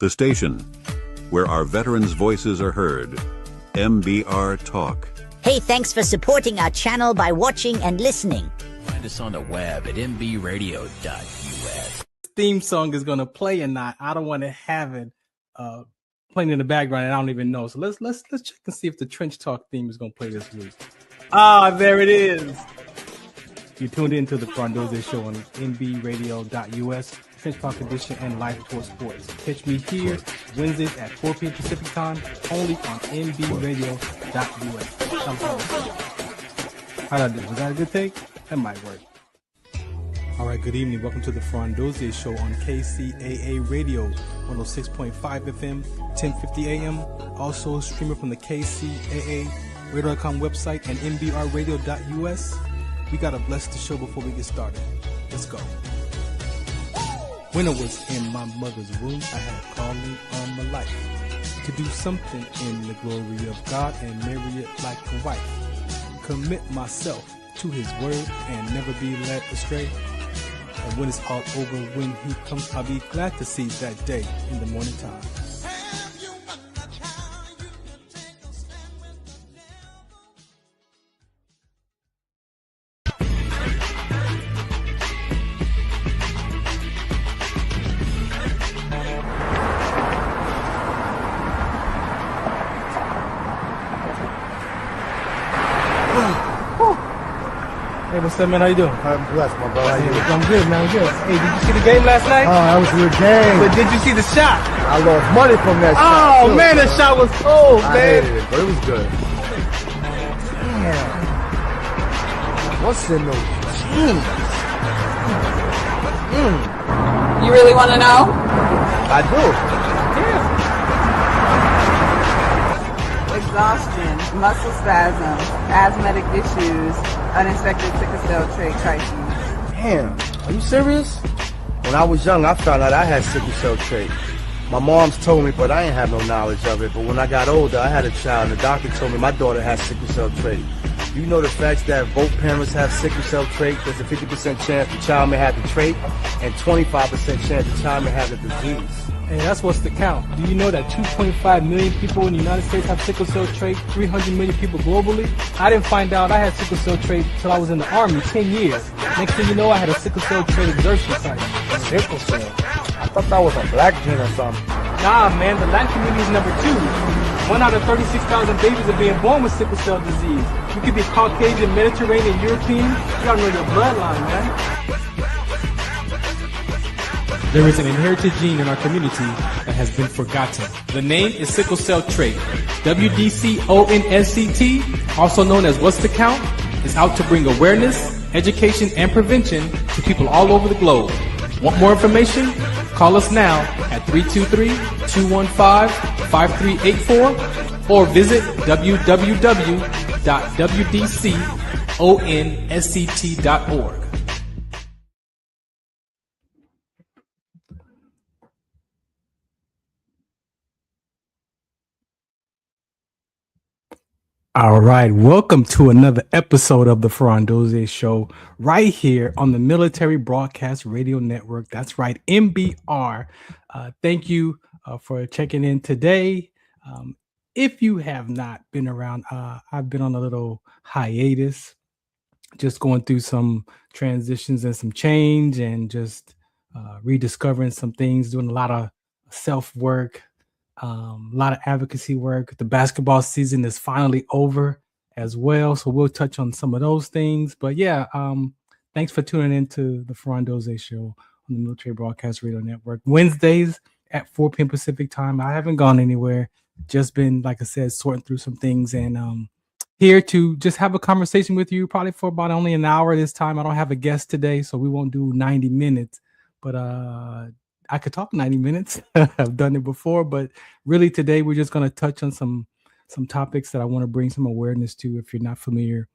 The station where our veterans' voices are heard. MBR Talk. Hey, thanks for supporting our channel by watching and listening. Find us on the web at mbradio.us. Theme song is going to play or not. I don't want to have it playing in the background and I don't even know. So let's check and see if the Trench Talk theme is going to play this week. Ah, there it is. You tuned into the Farron Dozier Show on mbradio.us, Trench Talk Edition, and Live Tour Sports. Catch me here Wednesdays at 4 p.m. Pacific Time, only on mbradio.us. How'd I do? Was that a good take? That might work. All right, good evening. Welcome to the Farron Dozier Show on KCAA Radio, 106.5 FM, 1050 AM. Also streaming from the KCAA Radio.com website and mbradio.us. We got to bless the show before we get started. Let's go. When I was in my mother's womb, I had a calling on my life to do something in the glory of God and marry it like a wife. Commit myself to his word and never be led astray. And when it's all over, when he comes, I'll be glad to see that day in the morning time. Hey, what's up, man? How you doing? I'm blessed, my brother. How you doing? I'm good, man. I'm good. Hey, did you see the game last night? Oh, that was a good game. But did you see the shot? I lost money from that shot. Oh, too, man, that shot was cold, I man. hated it, but it was good. Damn. What's in those jeans? You really want to know? I do. Exhaustion, muscle spasms, asthmatic issues, unexpected sickle cell trait crises. Damn. Are you serious? When I was young, I found out I had sickle cell trait. My mom's told me, but I ain't have no knowledge of it. But when I got older, I had a child, and the doctor told me my daughter has sickle cell trait. You know the fact that both parents have sickle cell trait, there's a 50% chance the child may have the trait, and 25% chance the child may have the disease. Hey, that's what's the count. Do you know that 2.5 million people in the United States have sickle cell trait, 300 million people globally? I didn't find out I had sickle cell trait until I was in the Army, 10 years. Next thing you know, I had a sickle cell trait exertion site. Sickle cell? I thought that was a black gene or something. Nah, man, the Latin community is number 2. 1 out of 36,000 babies are being born with sickle cell disease. You could be Caucasian, Mediterranean, European. You gotta know your bloodline, man. There is an inherited gene in our community that has been forgotten. The name is sickle cell trait. WDCONSCT, also known as What's the Count, is out to bring awareness, education, and prevention to people all over the globe. Want more information? Call us now at 323-215-5384 or visit www.wdconsct.org. All right, welcome to another episode of the Farron Dozier Show right here on the Military Broadcast Radio Network. That's right, MBR. Thank you for checking in today. If you have not been around, I've been on a little hiatus, just going through some transitions and some change and just rediscovering some things, doing a lot of self-work. A lot of advocacy work. The basketball season is finally over as well, so we'll touch on some of those things. But yeah, thanks for tuning into the Farron Dozier Show on the Military Broadcast Radio Network. Wednesdays at 4 p.m. Pacific Time. I haven't gone anywhere. Just been, like I said, sorting through some things and here to just have a conversation with you, probably for about only an hour this time. I don't have a guest today, so we won't do 90 minutes. But I could talk 90 minutes. I've done it before, but really today we're just going to touch on some topics that I want to bring some awareness to if you're not familiar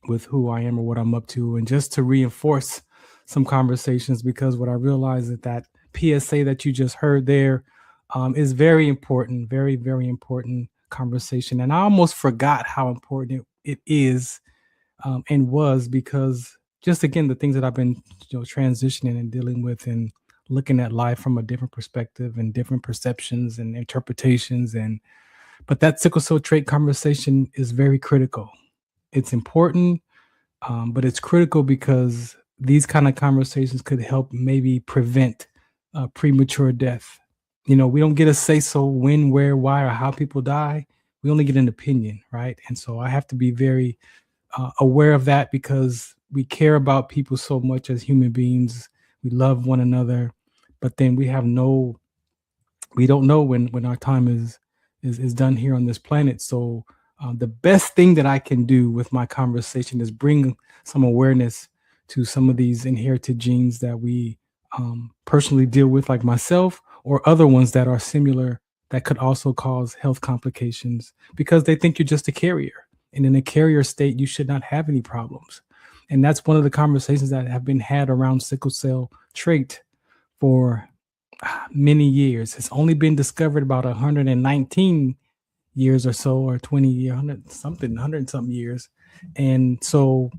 with who I am or what I'm up to, and just to reinforce some conversations, because what I realize is that PSA that you just heard there is very important, very, very important conversation. And I almost forgot how important it is and was, because just again, the things that I've been transitioning and dealing with in looking at life from a different perspective and different perceptions and interpretations. But that sickle cell trait conversation is very critical. It's important, but it's critical because these kind of conversations could help maybe prevent premature death. We don't get a say so when, where, why, or how people die. We only get an opinion, right? And so I have to be very aware of that because we care about people so much as human beings. We love one another, but then we don't know when our time is done here on this planet. So the best thing that I can do with my conversation is bring some awareness to some of these inherited genes that we personally deal with, like myself, or other ones that are similar that could also cause health complications because they think you're just a carrier. And in a carrier state, you should not have any problems. And that's one of the conversations that have been had around sickle cell trait for many years. It's only been discovered about 119 years or so, or 100 something years. And so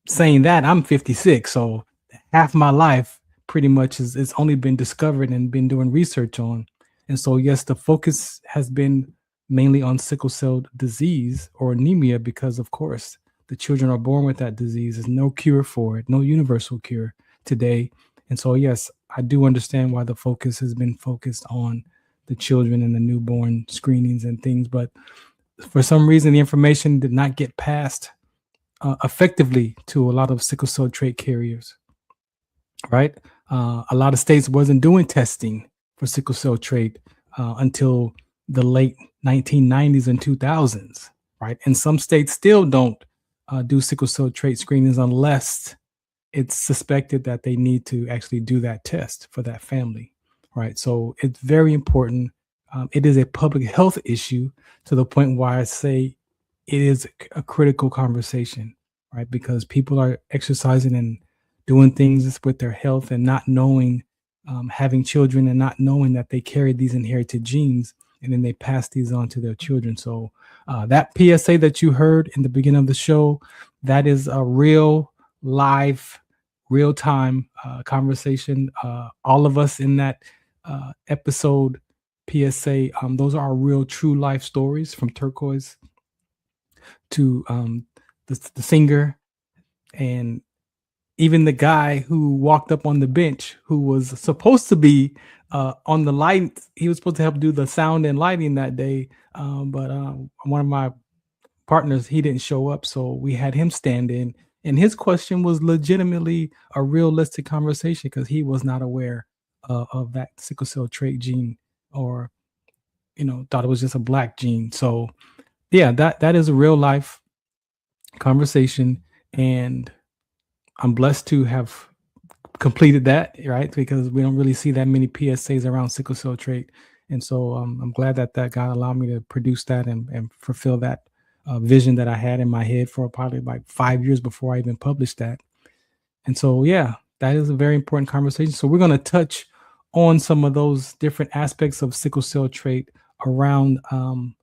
saying that, I'm 56, so half my life pretty much is only been discovered and been doing research on. And so yes, the focus has been mainly on sickle cell disease or anemia because, of course, the children are born with that disease. There's no cure for it, no universal cure today. And so yes, I do understand why the focus has been focused on the children and the newborn screenings and things, but for some reason the information did not get passed effectively to a lot of sickle cell trait carriers, right? A lot of states wasn't doing testing for sickle cell trait until the late 1990s and 2000s, right? And some states still don't do sickle cell trait screenings unless it's suspected that they need to actually do that test for that family, right? So it's very important. It is a public health issue to the point where I say it is a critical conversation, right? Because people are exercising and doing things with their health and not knowing, having children and not knowing that they carry these inherited genes, and then they pass these on to their children. So that PSA that you heard in the beginning of the show, that is a real live, real-time conversation. All of us in that episode PSA, those are our real true life stories, from Turquoise to the singer, and even the guy who walked up on the bench, who was supposed to be on the light. He was supposed to help do the sound and lighting that day, but one of my partners, he didn't show up, so we had him stand in. And his question was legitimately a realistic conversation because he was not aware of that sickle cell trait gene, or thought it was just a black gene. So yeah, that is a real life conversation, and I'm blessed to have completed that, right? Because we don't really see that many PSAs around sickle cell trait. And so I'm glad that God allowed me to produce that and fulfill that vision that I had in my head for probably like 5 years before I even published that. And so, yeah, that is a very important conversation. So we're going to touch on some of those different aspects of sickle cell trait around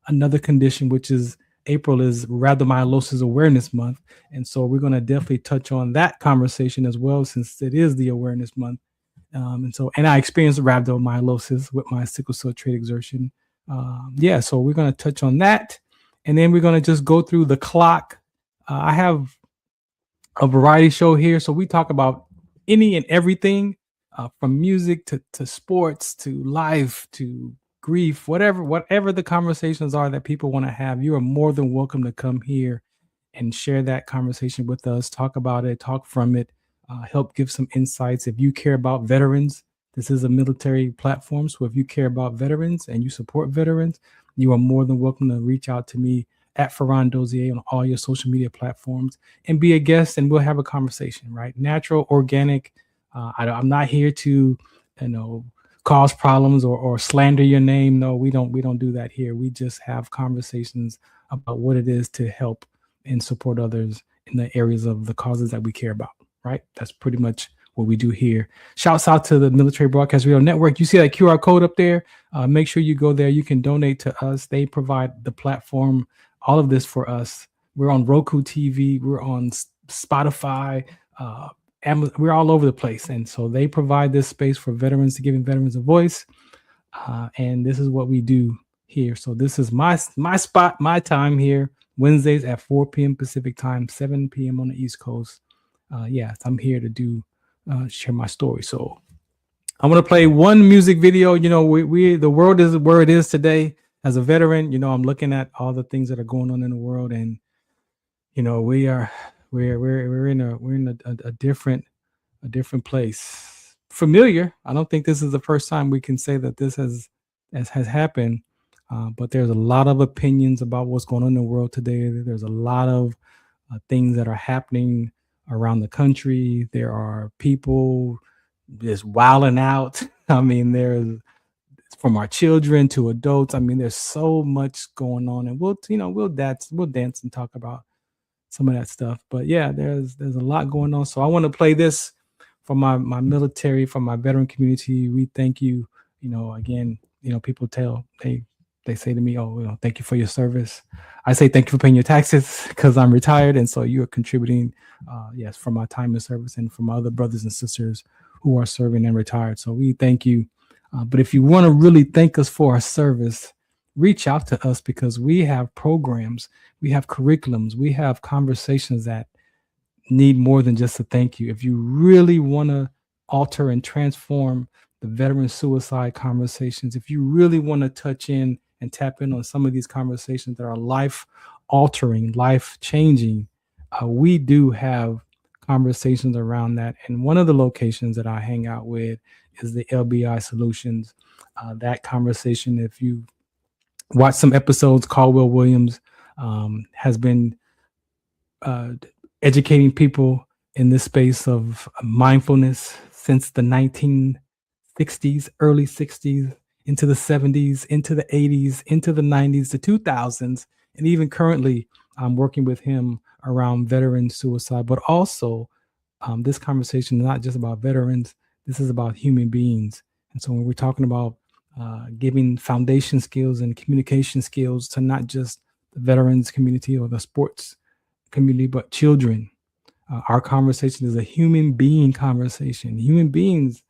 another condition, which is April is Rhabdomyolysis Awareness Month. And so we're going to definitely touch on that conversation as well, since it is the awareness month. And I experienced rhabdomyolysis with my sickle cell trait exertion. So we're going to touch on that. And then we're going to just go through the clock. I have a variety show here. So we talk about any and everything, from music to sports to life to grief, whatever the conversations are that people want to have. You are more than welcome to come here and share that conversation with us, talk about it, talk from it, help give some insights. If you care about veterans, this is a military platform. So if you care about veterans and you support veterans, you are more than welcome to reach out to me at Farron Dozier on all your social media platforms and be a guest, and we'll have a conversation, right? Natural, organic. I'm not here to, cause problems or slander your name. No, we don't do that here. We just have conversations about what it is to help and support others in the areas of the causes that we care about, right? That's pretty much what we do here. Shouts out to the Military Broadcast Radio Network. You see that QR code up there? Make sure you go there. You can donate to us. They provide the platform, all of this for us. We're on Roku TV. We're on Spotify, we're all over the place. And so they provide this space for veterans, to giving veterans a voice. And this is what we do here. So this is my spot, my time here, Wednesdays at 4 p.m. Pacific time, 7 p.m. on the East Coast. Yes, I'm here to share my story. So I'm going to play one music video. You know, the world is where it is today. As a veteran, you know, I'm looking at all the things that are going on in the world, and you know, we're in a different place. Familiar. I don't think this is the first time we can say that this has happened. But there's a lot of opinions about what's going on in the world today. There's a lot of things that are happening around the country. There are people just wilding out. I mean, there's from our children to adults. I mean, there's so much going on, and we'll dance and talk about some of that stuff. But yeah, there's a lot going on. So I want to play this for my military, for my veteran community. We thank you. You know, again, you know, people they say to me, "Oh, you know, thank you for your service." I say thank you for paying your taxes because I'm retired, and so you are contributing, yes, for my time in service and for my other brothers and sisters who are serving and retired. So we thank you. But if you want to really thank us for our service, reach out to us, because we have programs, we have curriculums, we have conversations that need more than just a thank you. If you really want to alter and transform the veteran suicide conversations, if you really want to touch in and tap in on some of these conversations that are life altering, life changing, we do have conversations around that. And one of the locations that I hang out with is the LBI Solutions. That conversation, if you watch some episodes, Caldwell Williams has been educating people in this space of mindfulness since the 1960s, early 60s, into the 70s, into the 80s, into the 90s, the 2000s, and even currently I'm working with him around veteran suicide. But also this conversation is not just about veterans, this is about human beings. And so when we're talking about giving foundation skills and communication skills to not just the veterans community or the sports community, but children, our conversation is a human being conversation. Human beings,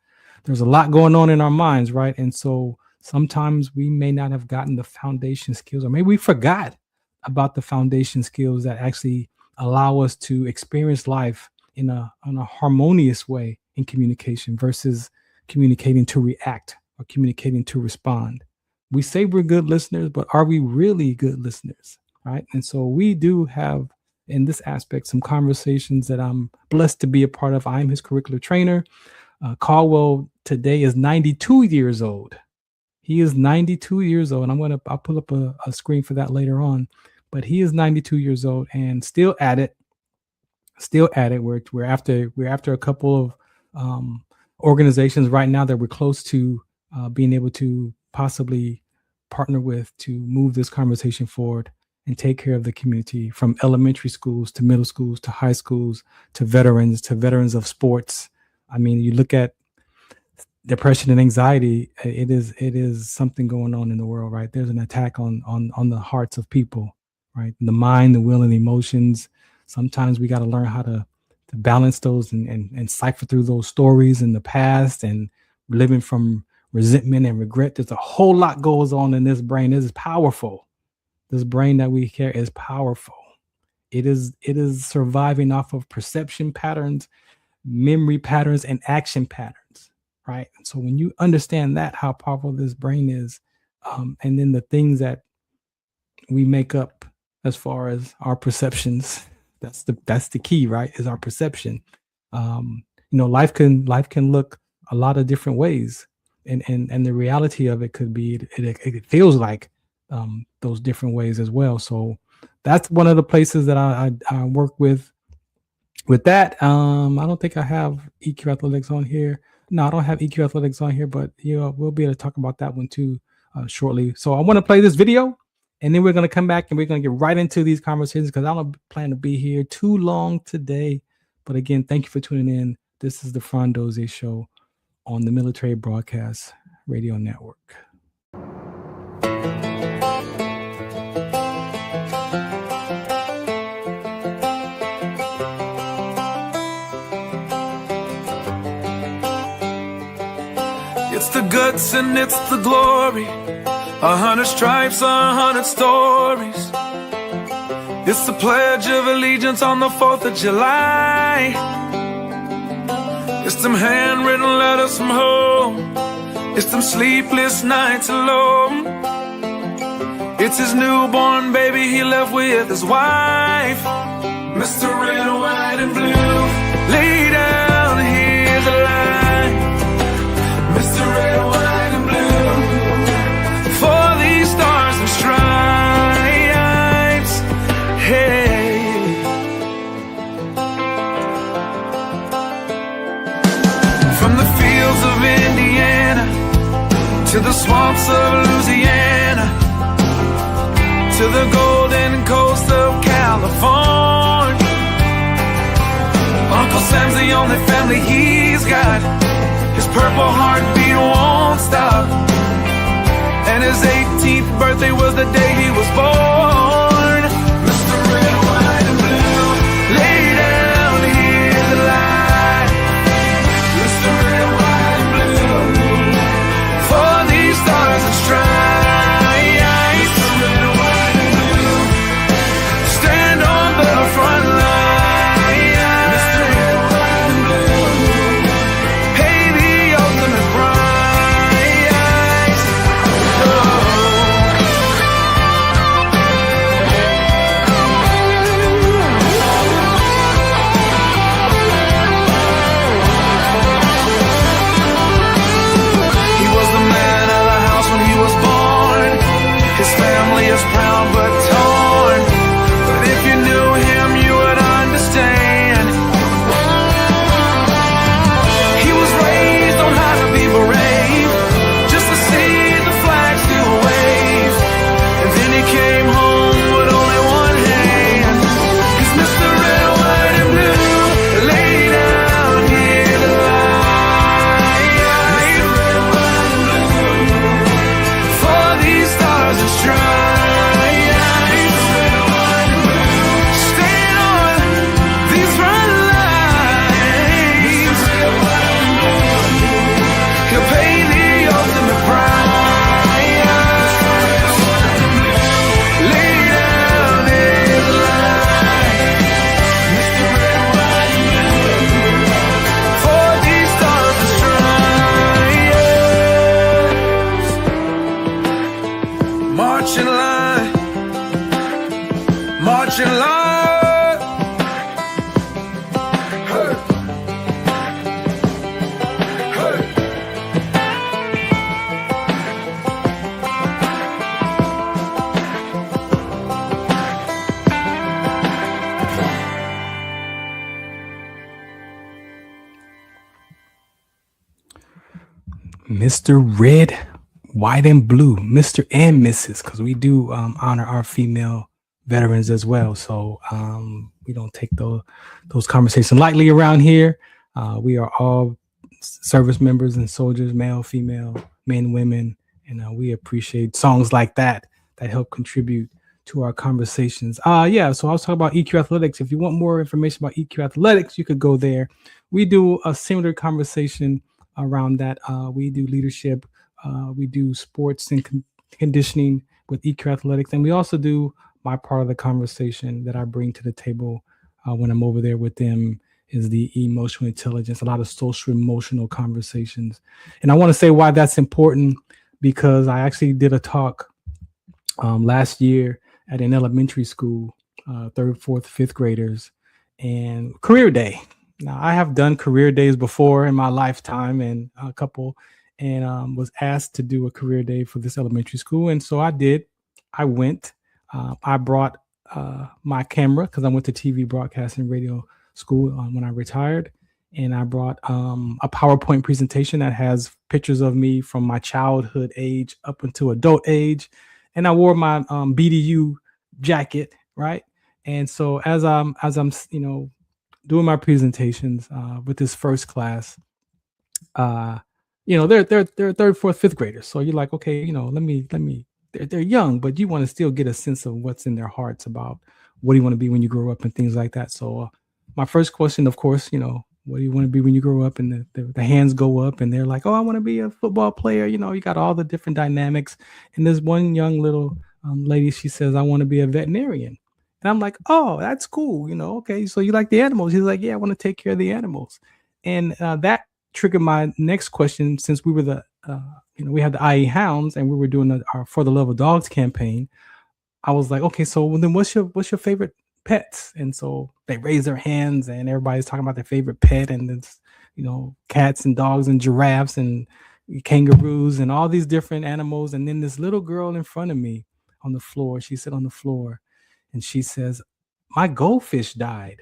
there's a lot going on in our minds, right? And so sometimes we may not have gotten the foundation skills, or maybe we forgot about the foundation skills that actually allow us to experience life in a harmonious way in communication versus communicating to react or communicating to respond. We say we're good listeners, but are we really good listeners, right? And so we do have, in this aspect, some conversations that I'm blessed to be a part of. I'm his curricular trainer. Caldwell today is 92 years old. He is 92 years old, and I'll pull up a screen for that later on. But he is 92 years old and still at it. We're after a couple of organizations right now that we're close to being able to possibly partner with to move this conversation forward and take care of the community, from elementary schools to middle schools to high schools to veterans of sports. I mean, you look at depression and anxiety, it is something going on in the world, right? There's an attack on the hearts of people, right? The mind, the will, and the emotions. Sometimes we got to learn how to balance those and cipher through those stories in the past, and living from resentment and regret. There's a whole lot goes on in this brain. It is powerful. This brain that we carry is powerful. It is surviving off of perception patterns, memory patterns, and action patterns, right? And so when you understand that, how powerful this brain is, and then the things that we make up as far as our perceptions, that's the key, right? Is our perception. Life can look a lot of different ways, and the reality of it could be it feels like those different ways as well. So that's one of the places that I work with that. I don't think I have EQ Athletics on here. No, I don't have EQ Athletics on here, but we'll be able to talk about that one too shortly. So I want to play this video, and then we're going to come back and we're going to get right into these conversations, because I don't plan to be here too long today. But again, thank you for tuning in. This is the Farron Dozier Show on the Military Broadcast Radio Network. guts and it's the glory. 100 stripes, 100 stories. It's the Pledge of Allegiance on the 4th of July. It's them handwritten letters from home. It's them sleepless nights alone. It's his newborn baby he left with his wife. Mr. Red, White, and Blue, lay down, here's a line. Mr. Red, White, and Blue, for these stars and stripes. Hey. From the fields of Indiana to the swamps of Louisiana, to the golden coast of California, Uncle Sam's the only family he's got. His purple heartbeat won't stop, and his 18th birthday was the day he was born. Mr. Red, White, and Blue, lay down, here's the light. Mr. Red, White, and Blue, for these stars and stripes. Front line, Mr. Red, White, and Blue, pay the ultimate price. Oh. He was the man of the house when he was born. His family is proud but torn. But if you knew him, you would understand. He was raised on how to be brave, just to see the flag still wave. And then he came home with only one hand. He's Mr. Red, White, and Blue, lay down here to lie. Mr. Red, White, and Blue, for these stars and stripes. Marching line. Hey. Hey. Mr. Red, White, and Blue, Mr. and Mrs., because we do honor our female veterans as well. So we don't take those conversations lightly around here. We are all service members and soldiers, male, female, men, women, and we appreciate songs like that help contribute to our conversations. So I was talking about EQ Athletics. If you want more information about EQ Athletics, you could go there. We do a similar conversation around that. We do leadership. We do sports and conditioning with EQ Athletics. And we also do my part of the conversation that I bring to the table when I'm over there with them is the emotional intelligence, a lot of social emotional conversations. And I want to say why that's important, because I actually did a talk last year at an elementary school, 3rd, 4th, 5th graders, and career day. Now, I have done career days before in my lifetime and a couple, and was asked to do a career day for this elementary school. And so I did. I went. I brought my camera because I went to TV broadcasting radio school when I retired. And I brought a PowerPoint presentation that has pictures of me from my childhood age up until adult age. And I wore my BDU jacket, right? And so as I'm doing my presentations with this first class, they're 3rd, 4th, 5th graders. So you're like, okay, they're young, but you want to still get a sense of what's in their hearts about what do you want to be when you grow up and things like that. So my first question, of course, what do you want to be when you grow up? And the hands go up and they're like, oh, I want to be a football player. You know, you got all the different dynamics. And there's one young little lady, she says, I want to be a veterinarian. And I'm like, oh, that's cool. You know, okay, so you like the animals? He's like, yeah, I want to take care of the animals. And that triggered my next question, since we were we had the IE Hounds and we were doing our For the Love of Dogs campaign. I was like, okay, so then what's your favorite pets? And so they raise their hands and everybody's talking about their favorite pet, and it's, you know, cats and dogs and giraffes and kangaroos and all these different animals. And then this little girl in front of me on the floor, she sat on the floor and she says, my goldfish died.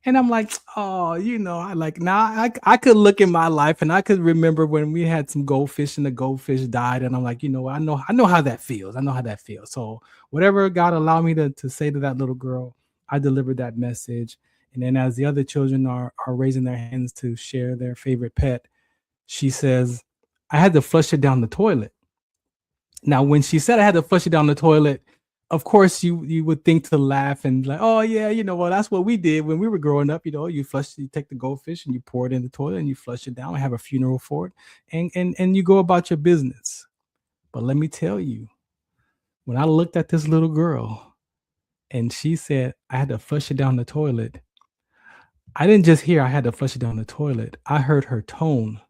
And I'm like, oh, you know, I could look in my life and I could remember when we had some goldfish and the goldfish died. And I'm like, you know, I know how that feels. I know how that feels. So whatever God allowed me to say to that little girl, I delivered that message. And then as the other children are raising their hands to share their favorite pet, she says, I had to flush it down the toilet. Now, when she said I had to flush it down the toilet, of course, you would think to laugh and like, oh yeah, you know, well, that's what we did when we were growing up. You know, you take the goldfish and you pour it in the toilet and you flush it down and have a funeral for it, and you go about your business. But let me tell you, when I looked at this little girl and she said I had to flush it down the toilet, I didn't just hear I had to flush it down the toilet. I heard her tone.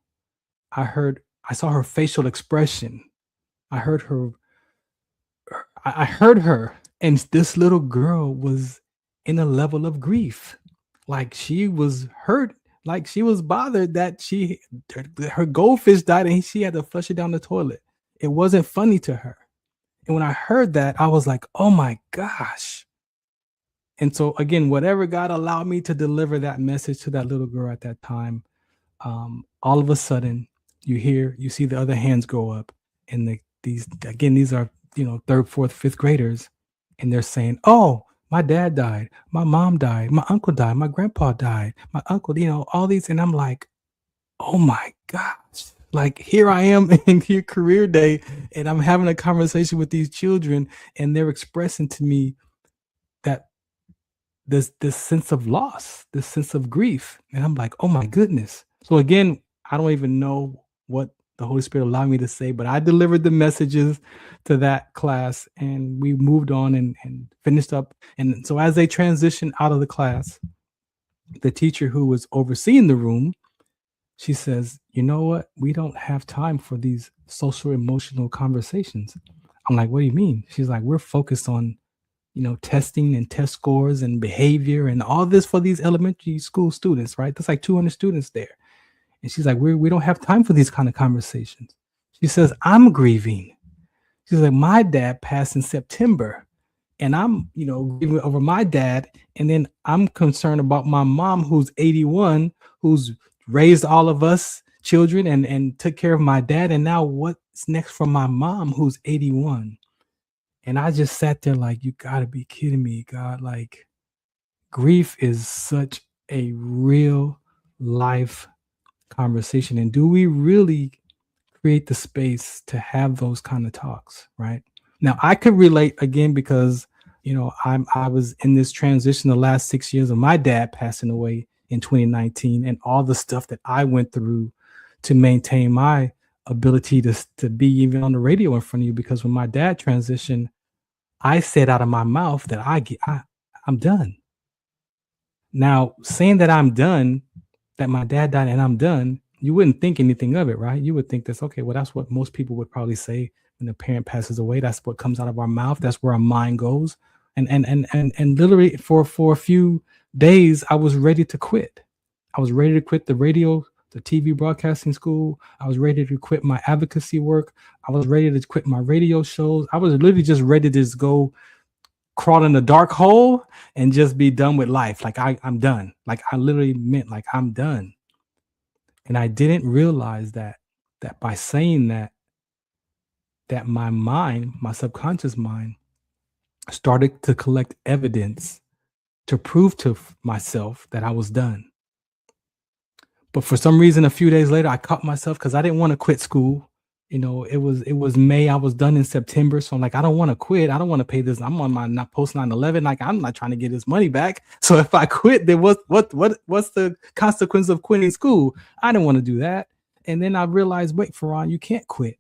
I saw her facial expression. I heard her, and this little girl was in a level of grief. Like she was hurt, like she was bothered that her goldfish died and she had to flush it down the toilet. It wasn't funny to her. And when I heard that, I was like, oh my gosh. And so again, whatever God allowed me to deliver that message to that little girl at that time, all of a sudden you see the other hands go up, and these are, you know, 3rd, 4th, 5th graders, and they're saying, oh, my dad died, my mom died, my uncle died, my grandpa died, my uncle, you know, all these. And I'm like, oh my gosh, like here I am in your career day and I'm having a conversation with these children and they're expressing to me that this sense of loss, this sense of grief. And I'm like, oh my goodness. So again, I don't even know what the Holy Spirit allowed me to say, but I delivered the messages to that class and we moved on and finished up. And so as they transitioned out of the class, the teacher who was overseeing the room, she says, you know what? We don't have time for these social emotional conversations. I'm like, what do you mean? She's like, we're focused on, you know, testing and test scores and behavior and all this for these elementary school students, right? That's like 200 students there. And she's like, we don't have time for these kind of conversations. She says, I'm grieving. She's like, my dad passed in September and I'm, you know, grieving over my dad. And then I'm concerned about my mom, who's 81, who's raised all of us children and took care of my dad. And now what's next for my mom, who's 81? And I just sat there like, you gotta be kidding me, God. Like, grief is such a real life conversation. And do we really create the space to have those kind of talks, right? Now, I could relate again because, you know, I was in this transition the last 6 years of my dad passing away in 2019 and all the stuff that I went through to maintain my ability to be even on the radio in front of you. Because when my dad transitioned, I said out of my mouth that I'm done. Now, saying that I'm done, that my dad died and I'm done, you wouldn't think anything of it, right? You would think that's okay. Well, that's what most people would probably say when a parent passes away. That's what comes out of our mouth. That's where our mind goes. And literally for a few days, I was ready to quit. I was ready to quit the radio, the TV broadcasting school. I was ready to quit my advocacy work. I was ready to quit my radio shows. I was literally just ready to just go crawl in a dark hole and just be done with life. Like I'm done. Like I literally meant like I'm done. And I didn't realize that by saying that my mind, my subconscious mind, started to collect evidence to prove to myself that I was done. But for some reason, a few days later, I caught myself because I didn't want to quit school. it was May. I was done in September. So I'm like, I don't want to quit. I don't want to pay this. I'm on my not post 9/11. Like, I'm not trying to get this money back. So if I quit, then what's the consequence of quitting school? I didn't want to do that. And then I realized, wait, Farron, you can't quit.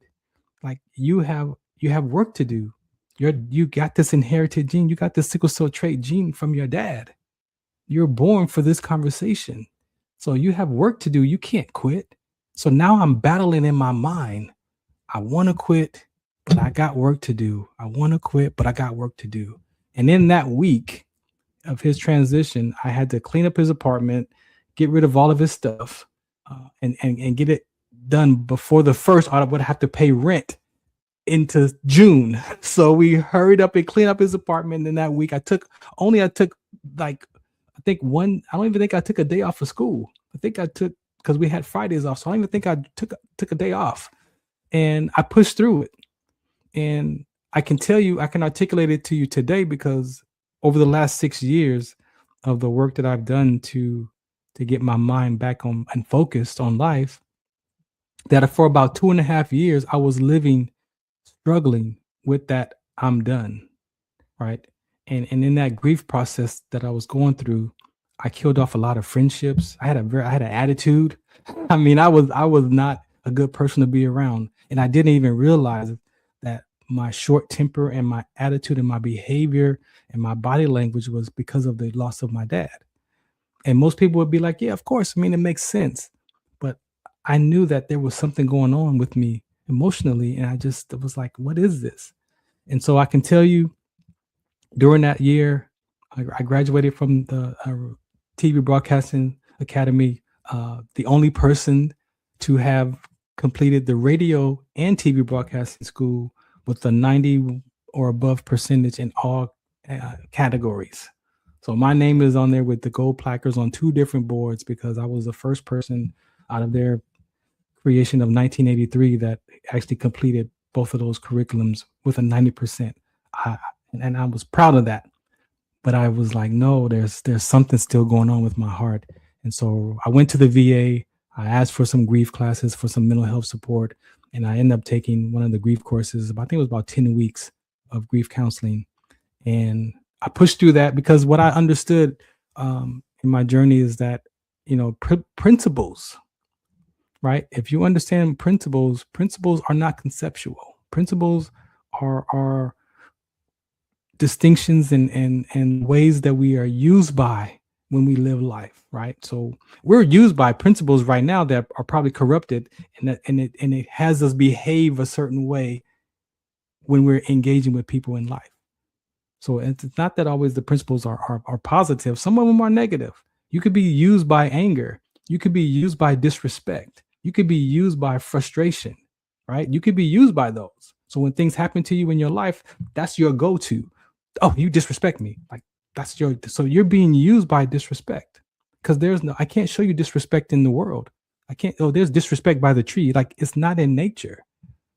Like, you have work to do. You got this inherited gene. You got the sickle cell trait gene from your dad. You're born for this conversation. So you have work to do. You can't quit. So now I'm battling in my mind. I want to quit, but I got work to do. I want to quit, but I got work to do. And in that week of his transition, I had to clean up his apartment, get rid of all of his stuff, and get it done before the first. I would have to pay rent into June. So we hurried up and cleaned up his apartment. In that week, I took like, I don't even think I took a day off of school. I think I took, because we had Fridays off. So I don't even think I took a day off. And I pushed through it. And I can tell you, I can articulate it to you today, because over the last 6 years of the work that I've done to get my mind back on and focused on life, that for about 2.5 years, I was struggling with that I'm done, right? And in that grief process that I was going through, I killed off a lot of friendships. I had an attitude. I mean, I was not a good person to be around. And I didn't even realize that my short temper and my attitude and my behavior and my body language was because of the loss of my dad. And most people would be like, yeah, of course. I mean, it makes sense. But I knew that there was something going on with me emotionally. And I just was like, what is this? And so I can tell you, during that year, I graduated from the TV Broadcasting Academy, the only person to have completed the radio and TV broadcasting school with a 90 or above percentage in all categories. So my name is on there with the gold placards on 2 different boards, because I was the first person out of their creation of 1983 that actually completed both of those curriculums with a 90%. And I was proud of that. But I was like, no, there's something still going on with my heart. And so I went to the VA. I asked for some grief classes, for some mental health support. And I ended up taking one of the grief courses. I think it was about 10 weeks of grief counseling. And I pushed through that, because what I understood in my journey is that, principles, right? If you understand principles are not conceptual. Principles are distinctions and ways that we are used by when we live life, right? So we're used by principles right now that are probably corrupted, and it has us behave a certain way when we're engaging with people in life. So it's not that always the principles are positive. Some of them are negative. You could be used by anger. You could be used by disrespect. You could be used by frustration, right? You could be used by those. So when things happen to you in your life, that's your go-to. Oh, you disrespect me. Like, so you're being used by disrespect, because I can't show you disrespect in the world. I can't, there's disrespect by the tree. Like, it's not in nature,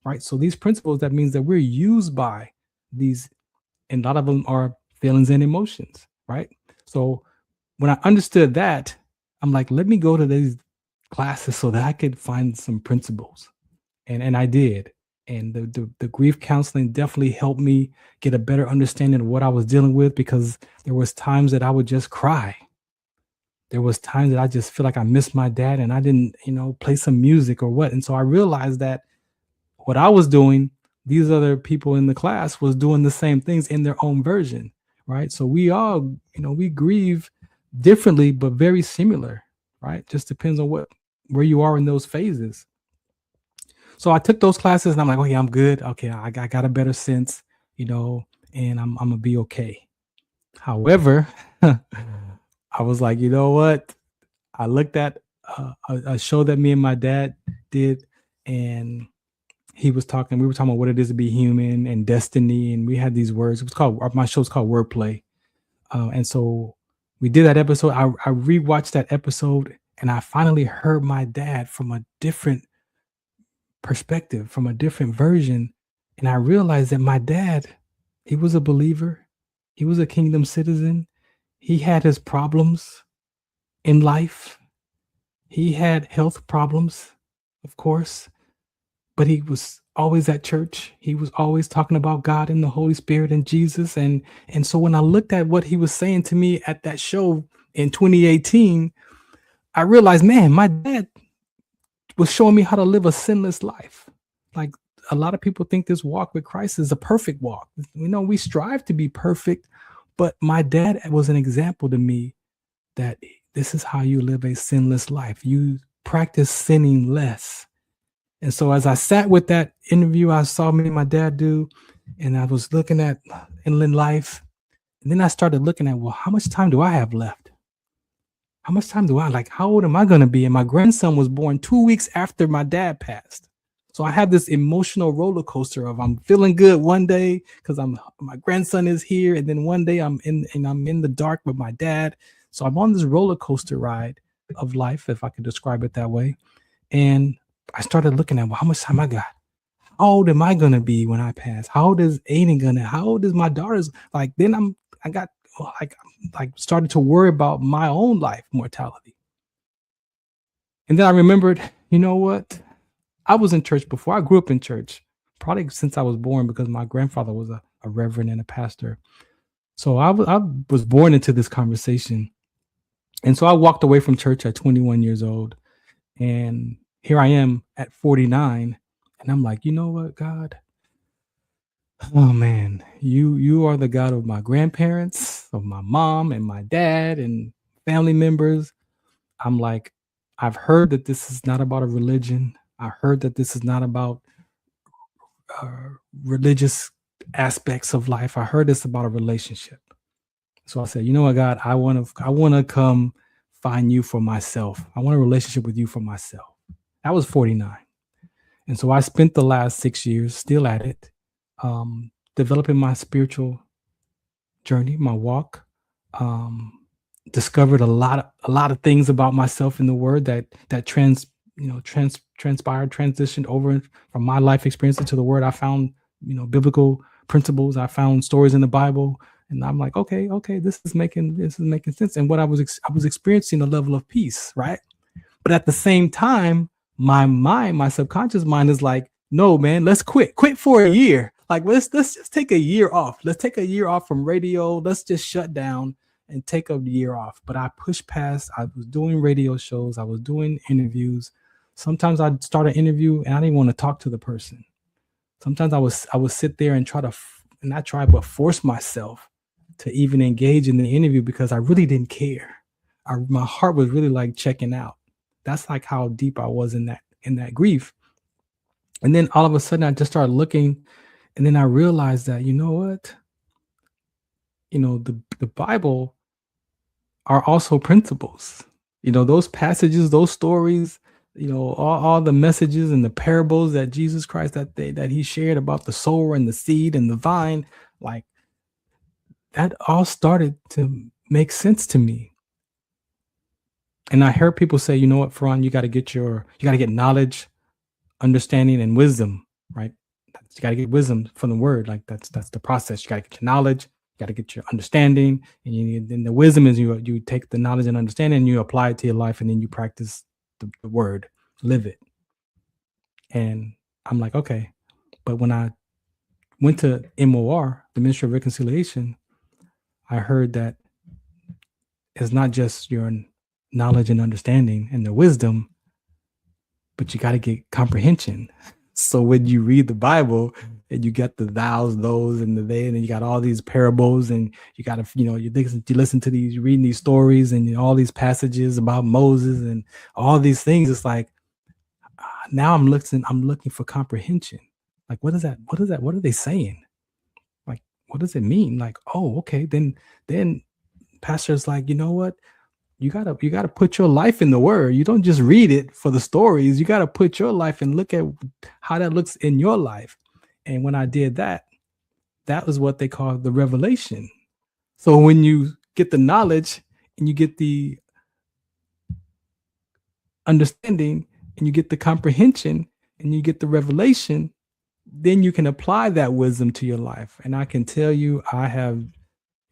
right? So these principles, that means that we're used by these, and a lot of them are feelings and emotions, right? So when I understood that, I'm like, let me go to these classes so that I could find some principles. And I did. And the grief counseling definitely helped me get a better understanding of what I was dealing with, because there was times that I would just cry. There was times that I just feel like I missed my dad, and I didn't, play some music or what. And so I realized that what I was doing, these other people in the class was doing the same things in their own version, right? So we all, we grieve differently, but very similar, right? Just depends on where you are in those phases. So I took those classes, and I'm like, oh yeah, I'm good. Okay, I got a better sense, and I'm gonna be okay. However, I was like, you know what? I looked at a show that me and my dad did, and we were talking about what it is to be human and destiny, and we had these words. My show's called Wordplay, and so we did that episode. I rewatched that episode, and I finally heard my dad from a different perspective, from a different version. And I realized that my dad, he was a believer. He was a kingdom citizen. He had his problems in life. He had health problems, of course, but he was always at church. He was always talking about God and the Holy Spirit and Jesus. And so when I looked at what he was saying to me at that show in 2018, I realized, man, my dad was showing me how to live a sinless life. Like, a lot of people think this walk with Christ is a perfect walk. We strive to be perfect, but my dad was an example to me that this is how you live a sinless life. You practice sinning less. And so as I sat with that interview I saw me and my dad do, and I was looking at inland life, and then I started looking at, well, how much time do I have left? How much time do how old am I going to be? And my grandson was born 2 weeks after my dad passed. So I have this emotional roller coaster of I'm feeling good one day because my grandson is here, and then one day I'm in the dark with my dad. So I'm on this roller coaster ride of life, if I could describe it that way. And I started looking at, well, how much time I got? How old am I gonna be when I pass? How old is Aiden gonna? How old is my daughter's? Then I got started to worry about my own life mortality. And then I remembered, you know what? I was in church before. I grew up in church, probably since I was born, because my grandfather was a reverend and a pastor. So I was born into this conversation. And so I walked away from church at 21 years old. And here I am at 49. And I'm like, you know what, God? Oh, man, you are the God of my grandparents, of my mom and my dad and family members. I'm like, I've heard that this is not about a religion. I heard that this is not about religious aspects of life. I heard it's about a relationship. So I said, you know what, God, I want to come find you for myself. I want a relationship with you for myself. I was 49. And so I spent the last 6 years still at it, developing my spiritual journey, my walk, discovered a lot of things about myself in the Word that transpired, transitioned over from my life experience into the Word. I found, biblical principles. I found stories in the Bible, and I'm like, okay, this is making sense. And what I was experiencing a level of peace, right? But at the same time, my subconscious mind is like, no, man, let's quit for a year. Like, let's just take a year off. Let's take a year off from radio. Let's just shut down and take a year off. But I pushed past. I was doing radio shows. I was doing interviews. Sometimes I'd start an interview and I didn't want to talk to the person. Sometimes I would sit there and but force myself to even engage in the interview because I really didn't care. My heart was really like checking out. That's like how deep I was in that grief. And then all of a sudden I just started looking, and then I realized that, you know what? The Bible are also principles. Those passages, those stories, all the messages and the parables that Jesus Christ that he shared about the sower and the seed and the vine, like that all started to make sense to me. And I heard people say, you know what, Farron, you got to get knowledge, understanding, and wisdom, right? You got to get wisdom from the Word. Like that's the process. You got to get your knowledge, you got to get your understanding, and then the wisdom is you take the knowledge and understanding and you apply it to your life, and then you practice the Word, live it. And I'm like, okay. But when I went to MOR, the Ministry of Reconciliation, I heard that it's not just your knowledge and understanding and the wisdom, but you got to get comprehension. So when you read the Bible and you get the thous, those, and the they, and then you got all these parables, and you got to, you listen to these, reading these stories and all these passages about Moses and all these things. It's like, now I'm looking for comprehension. Like, what is that? What are they saying? Like, what does it mean? Like, oh, okay. Then pastor's like, you know what? You gotta put your life in the Word. You don't just read it for the stories. You gotta put your life and look at how that looks in your life. And when I did that, that was what they call the revelation. So when you get the knowledge and you get the understanding and you get the comprehension and you get the revelation, then you can apply that wisdom to your life. And I can tell you, I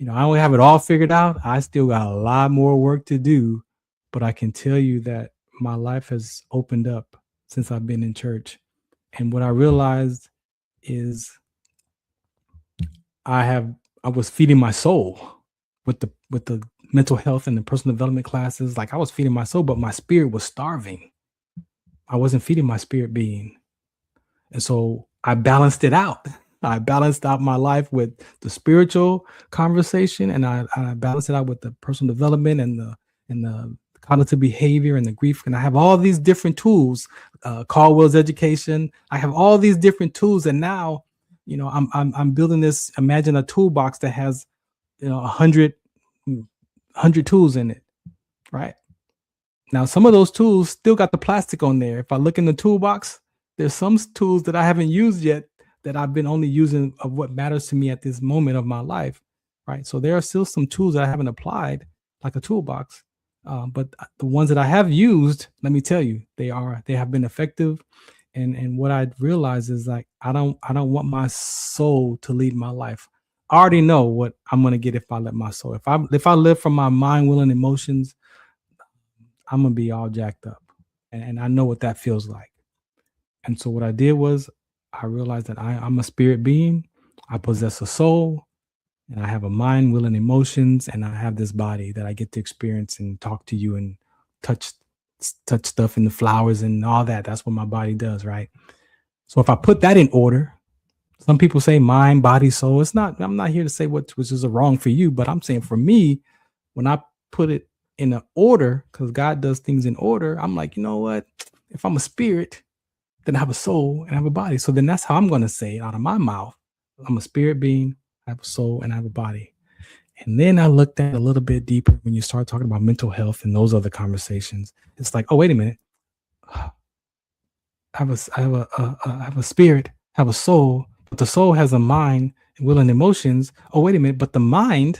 don't have it all figured out. I still got a lot more work to do, but I can tell you that my life has opened up since I've been in church. And what I realized is I was feeding my soul with the mental health and the personal development classes. Like I was feeding my soul, but my spirit was starving. I wasn't feeding my spirit being. And so I balanced it out. I balanced out my life with the spiritual conversation, and I balanced it out with the personal development and the cognitive behavior and the grief. And I have all these different tools, Caldwell's education. I have all these different tools, and now, I'm building this. Imagine a toolbox that has, 100 tools in it, right? Now, some of those tools still got the plastic on there. If I look in the toolbox, there's some tools that I haven't used yet that I've been only using of what matters to me at this moment of my life, right? So there are still some tools that I haven't applied, like a toolbox. But the ones that I have used, let me tell you, they have been effective. And what I realized is like I don't want my soul to lead my life. I already know what I'm gonna get if I let my soul. If I live from my mind, will, and emotions, I'm gonna be all jacked up, and I know what that feels like. And so what I did was I realized that I'm a spirit being. I possess a soul, and I have a mind, will, and emotions, and I have this body that I get to experience and talk to you and touch stuff in the flowers and all that. That's what my body does, right? So if I put that in order, some people say mind, body, soul. I'm not here to say which is wrong for you, but I'm saying for me, when I put it in an order, because God does things in order, I'm like, you know what? If I'm a spirit, then I have a soul and I have a body. So then that's how I'm going to say it out of my mouth. I'm a spirit being, I have a soul, and I have a body. And then I looked at it a little bit deeper when you start talking about mental health and those other conversations. It's like, oh, wait a minute. I have a spirit, I have a soul, but the soul has a mind, will, and emotions. Oh, wait a minute. But the mind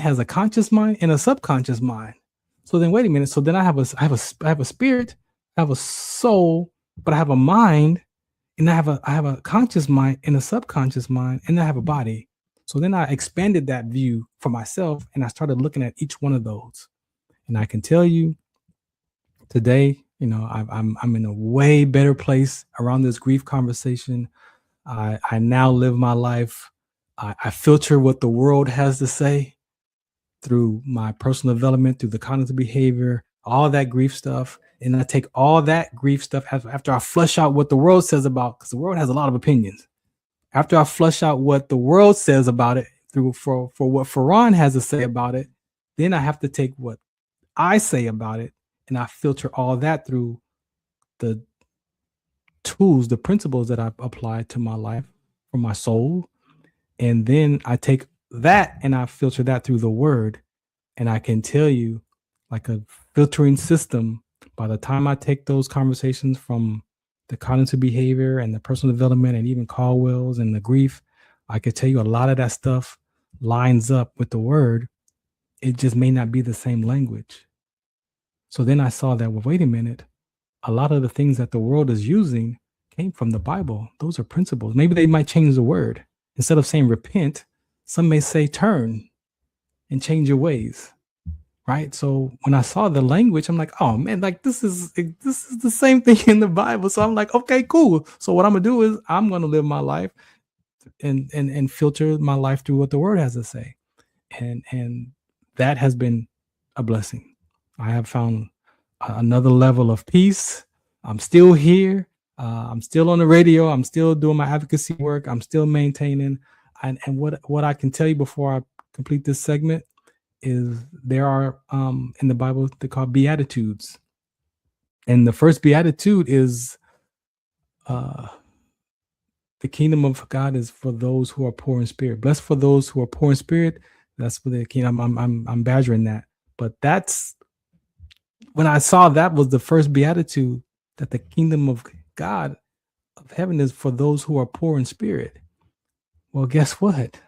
has a conscious mind and a subconscious mind. So then, wait a minute. So then I have a spirit, I have a soul, but I have a mind, and I have a conscious mind and a subconscious mind, and I have a body. So then I expanded that view for myself, and I started looking at each one of those. And I can tell you today, I'm in a way better place around this grief conversation. I now live my life. I filter what the world has to say through my personal development, through the cognitive behavior, all that grief stuff. And I take all that grief stuff after I flush out what the world says about, because the world has a lot of opinions. After I flush out what the world says about it for what Farron has to say about it, then I have to take what I say about it, and I filter all that through the tools, the principles that I've applied to my life for my soul. And then I take that and I filter that through the word. And I can tell you, like a filtering system, by the time I take those conversations from the cognitive behavior and the personal development and even Caldwell's and the grief, I could tell you a lot of that stuff lines up with the word. It just may not be the same language. So then I saw that, well, wait a minute, a lot of the things that the world is using came from the Bible. Those are principles. Maybe they might change the word. Instead of saying repent, some may say turn and change your ways. Right. So when I saw the language, I'm like, oh man, like this is the same thing in the Bible. So I'm like, okay, cool. So what I'm gonna do is I'm gonna live my life and filter my life through what the word has to say. And that has been a blessing. I have found another level of peace. I'm still here. I'm still on the radio. I'm still doing my advocacy work. I'm still maintaining. And what I can tell you before I complete this segment is there are in the Bible, they're called Beatitudes. And the first Beatitude is the kingdom of God is for those who are poor in spirit. Blessed for those who are poor in spirit. That's for the kingdom. I'm badgering that. But that's when I saw that was the first Beatitude, that the kingdom of God of heaven is for those who are poor in spirit. Well, guess what?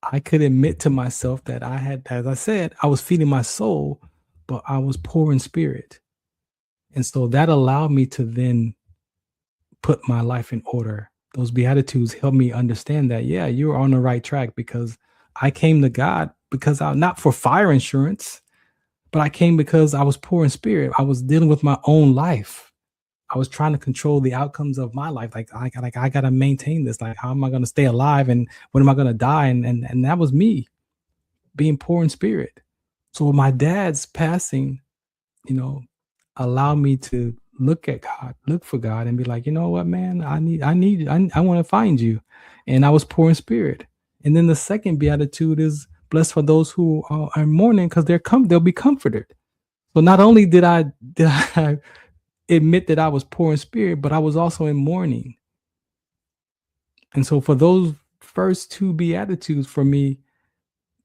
I could admit to myself that I had, as I said, I was feeding my soul, but I was poor in spirit. And so that allowed me to then put my life in order. Those Beatitudes helped me understand that, yeah, you're on the right track, because I came to God because not for fire insurance, but I came because I was poor in spirit. I was dealing with my own life. I was trying to control the outcomes of my life. Like I got to maintain this. Like, how am I going to stay alive? And when am I going to die? And that was me being poor in spirit. So my dad's passing, allowed me to look at God, look for God, and be like, you know what, man, I want to find you. And I was poor in spirit. And then the second beatitude is blessed for those who are mourning, because they'll be comforted. So not only did I admit that I was poor in spirit, but I was also in mourning. And so for those first two beatitudes for me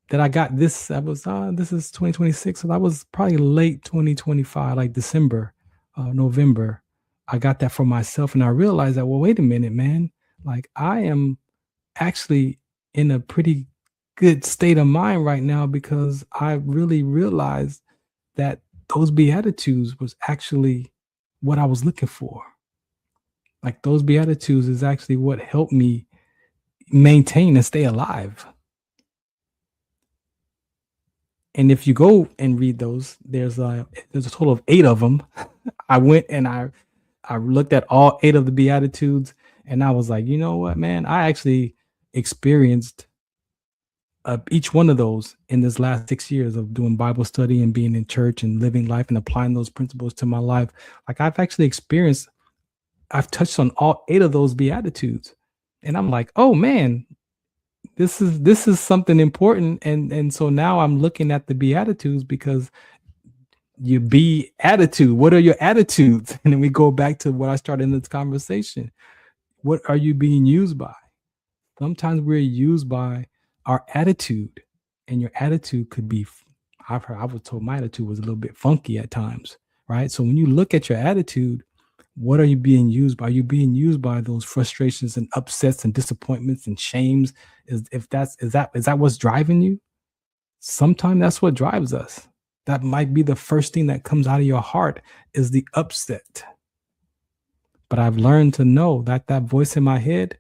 that I got this is 2026. So that was probably late 2025, like December, November. I got that for myself. And I realized that, well, wait a minute, man. Like, I am actually in a pretty good state of mind right now, because I really realized that those beatitudes was actually what I was looking for. Like, those beatitudes is actually what helped me maintain and stay alive. And if you go and read those, there's a total of 8 of them. I went and I looked at all 8 of the beatitudes, and I was like, you know what, man, I actually experienced each one of those in this last 6 years of doing Bible study and being in church and living life and applying those principles to my life. Like, I've touched on all 8 of those beatitudes, and I'm like, oh man, this is something important. And so now I'm looking at the beatitudes, because your be attitude, what are your attitudes? And then we go back to what I started in this conversation. What are you being used by? Sometimes we're used by our attitude, and your attitude could be, I was told my attitude was a little bit funky at times, right? So when you look at your attitude, what are you being used by? Are you being used by those frustrations and upsets and disappointments and shames? Is that what's driving you? Sometimes that's what drives us. That might be the first thing that comes out of your heart, is the upset. But I've learned to know that voice in my head,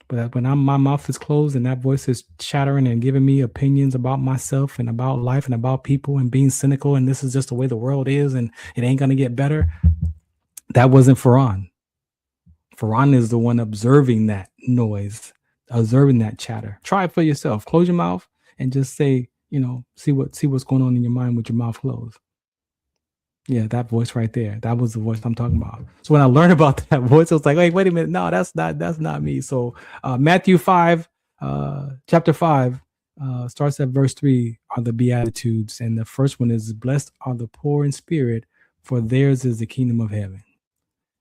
but when my mouth is closed and that voice is chattering and giving me opinions about myself and about life and about people and being cynical, and this is just the way the world is and it ain't gonna get better, that wasn't Farron. Farron is the one observing that noise, observing that chatter. Try it for yourself. Close your mouth and just say, see what's going on in your mind with your mouth closed. Yeah, that voice right there. That was the voice I'm talking about. So when I learned about that voice, I was like, wait a minute. No, that's not me. So Matthew 5, chapter 5, starts at verse 3 are the Beatitudes. And the first one is, blessed are the poor in spirit, for theirs is the kingdom of heaven.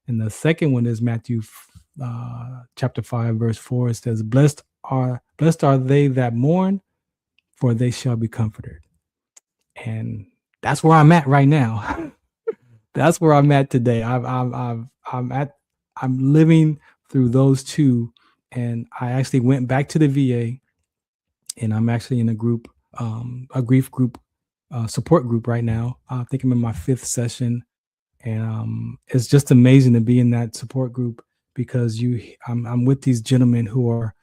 And the second one is Matthew chapter 5, verse 4. It says, blessed are they that mourn, for they shall be comforted. And that's where I'm at right now. That's where I'm at today. I'm living through those two, and I actually went back to the VA, and I'm actually in a group, a grief group, support group right now. I think I'm in my 5th session, and it's just amazing to be in that support group, because I'm with these gentlemen who are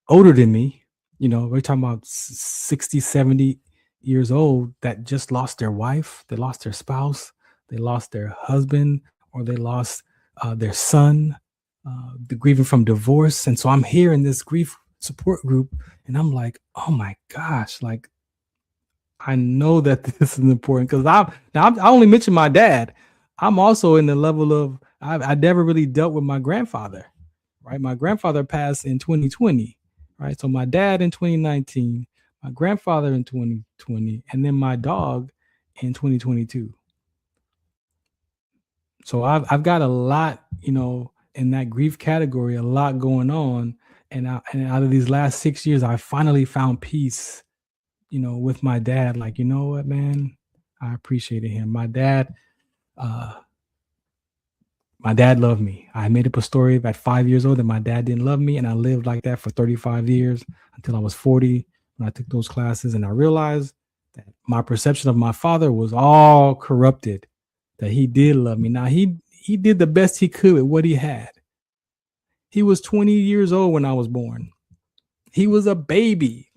older than me. We're talking about 60, 70 years old that just lost their wife, they lost their spouse, they lost their husband, or they lost their son, the grieving from divorce. And so I'm here in this grief support group, and I'm like, oh my gosh, like, I know that this is important, because I only mentioned my dad. I'm also in the level of, I never really dealt with my grandfather, right? My grandfather passed in 2020, right? So my dad in 2019, my grandfather in 2020, and then my dog in 2022. So I've got a lot, in that grief category, a lot going on. And out of these last 6 years, I finally found peace, with my dad. Like, you know what, man, I appreciated him. My dad loved me. I made up a story at 5 years old that my dad didn't love me. And I lived like that for 35 years until I was 40. When I took those classes, and I realized that my perception of my father was all corrupted, that he did love me. Now, he did the best he could with what he had. He was 20 years old when I was born. He was a baby.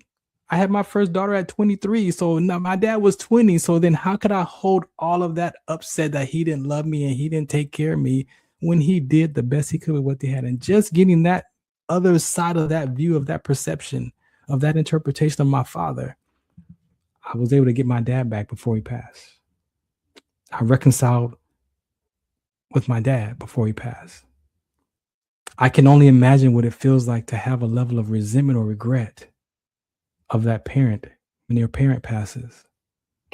I had my first daughter at 23. So now my dad was 20. So then how could I hold all of that upset that he didn't love me and he didn't take care of me when he did the best he could with what they had. And just getting that other side of that view, of that perception, of that interpretation of my father, I was able to get my dad back before he passed. I reconciled with my dad before he passed. I can only imagine what it feels like to have a level of resentment or regret of that parent when your parent passes.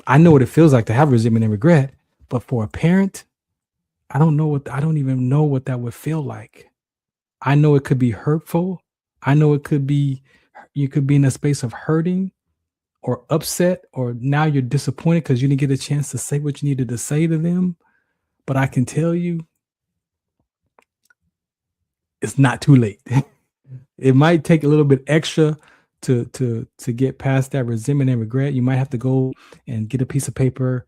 I know what it feels like to have resentment and regret, but for a parent, I don't even know what that would feel like. I know it could be hurtful. I know it could be, you could be in a space of hurting or upset, or now you're disappointed because you didn't get a chance to say what you needed to say to them. But I can tell you, it's not too late. It might take a little bit extra to get past that resentment and regret. You might have to go and get a piece of paper,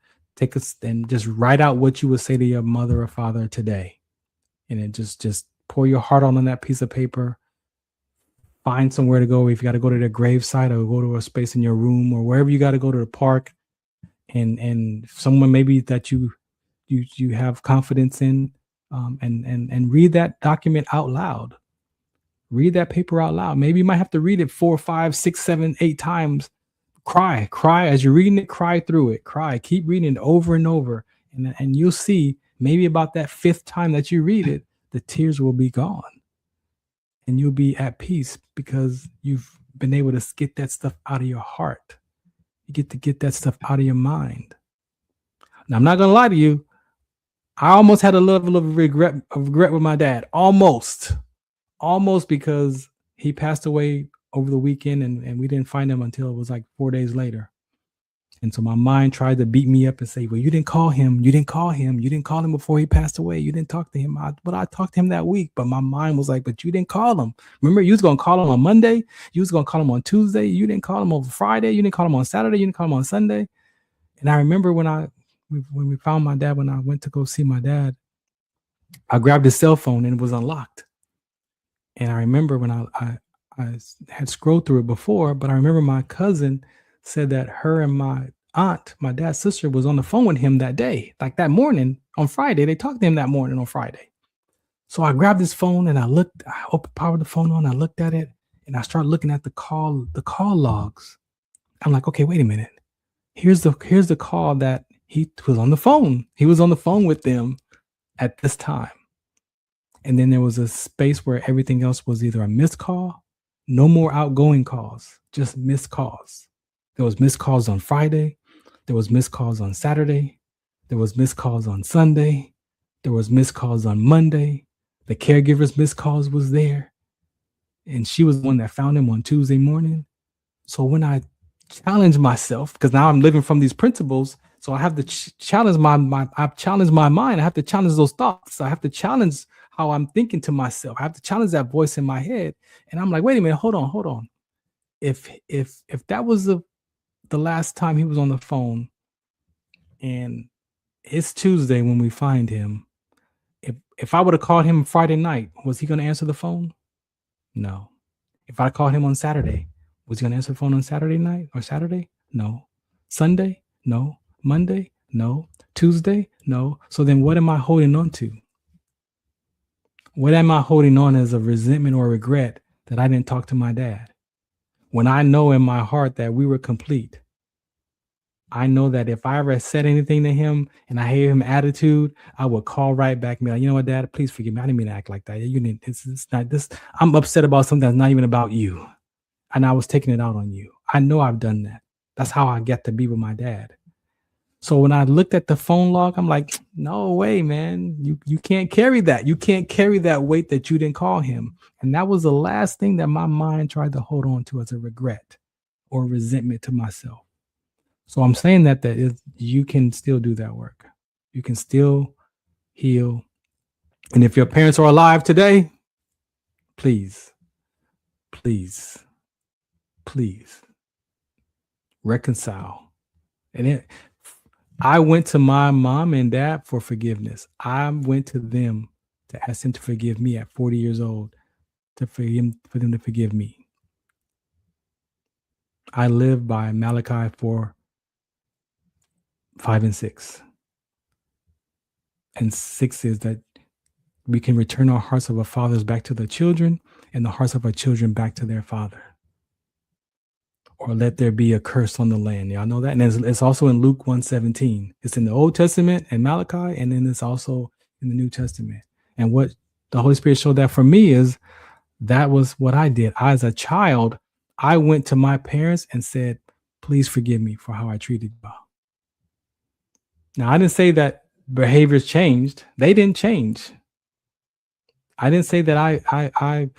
and just write out what you would say to your mother or father today. And then just pour your heart on that piece of paper. Find somewhere to go. If you got to go to their gravesite, or go to a space in your room, or wherever you got to go to the park, and someone maybe that you have confidence in, and read that document out loud. Read that paper out loud. Maybe you might have to read it 4, 5, 6, 7, 8 times. Cry as you're reading it. Cry through it. Cry. Keep reading it over and over, and you'll see maybe about that 5th time that you read it, the tears will be gone. And you'll be at peace because you've been able to get that stuff out of your heart. You get to get that stuff out of your mind. Now, I'm not going to lie to you. I almost had a level of regret with my dad. Almost because he passed away over the weekend, and we didn't find him until it was like 4 days later. And so my mind tried to beat me up and say, well, you didn't call him. You didn't call him. You didn't call him before he passed away. You didn't talk to him. But I talked to him that week. But my mind was like, but you didn't call him. Remember, you was going to call him on Monday. You was going to call him on Tuesday. You didn't call him on Friday. You didn't call him on Saturday. You didn't call him on Sunday. And I remember when we found my dad, when I went to go see my dad, I grabbed his cell phone and it was unlocked. And I remember when I had scrolled through it before, but I remember my cousin said that her and my aunt, my dad's sister, was on the phone with him that day, like that morning on Friday. They talked to him that morning on Friday. So I grabbed his phone and I powered the phone on, I looked at it, and I started looking at the call logs. I'm like, okay, wait a minute. Here's the call that he was on the phone. He was on the phone with them at this time. And then there was a space where everything else was either a missed call, no more outgoing calls, just missed calls. There was missed calls on Friday. There was missed calls on Saturday. There was missed calls on Sunday. There was missed calls on Monday. The caregiver's missed calls was there. And she was the one that found him on Tuesday morning. So when I challenged myself, because now I'm living from these principles, so I have to challenge I've challenged my mind. I have to challenge those thoughts. I have to challenge how I'm thinking to myself. I have to challenge that voice in my head. And I'm like, wait a minute, hold on. If that was the last time he was on the phone, and it's Tuesday when we find him, if I would have called him Friday night, was he going to answer the phone? No. If I called him on Saturday, was he going to answer the phone on Saturday night or Saturday? No. Sunday? No. Monday? No. Tuesday? No. So then what am I holding on to? What am I holding on as a resentment or regret that I didn't talk to my dad? When I know in my heart that we were complete, I know that if I ever said anything to him and I gave him attitude, I would call right back and be like, you know what, Dad, please forgive me. I didn't mean to act like that. It's not this. I'm upset about something that's not even about you. And I was taking it out on you. I know I've done that. That's how I get to be with my dad. So when I looked at the phone log, I'm like, no way, man. You can't carry that. You can't carry that weight that you didn't call him. And that was the last thing that my mind tried to hold on to as a regret or resentment to myself. So I'm saying that you can still do that work. You can still heal. And if your parents are alive today, please reconcile. And I went to my mom and dad for forgiveness. I went to them to ask them to forgive me at 40 years old, for them to forgive me. I live by Malachi 4:5 and 6. And 6 is that we can return our hearts of our fathers back to their children and the hearts of our children back to their father. Or let there be a curse on the land. Y'all know that? And it's also in Luke 1:17. It's in the Old Testament and Malachi, and then it's also in the New Testament. And what the Holy Spirit showed that for me is that was what I did. As a child, I went to my parents and said, please forgive me for how I treated you. Now, I didn't say that behaviors changed. They didn't change. I didn't say that I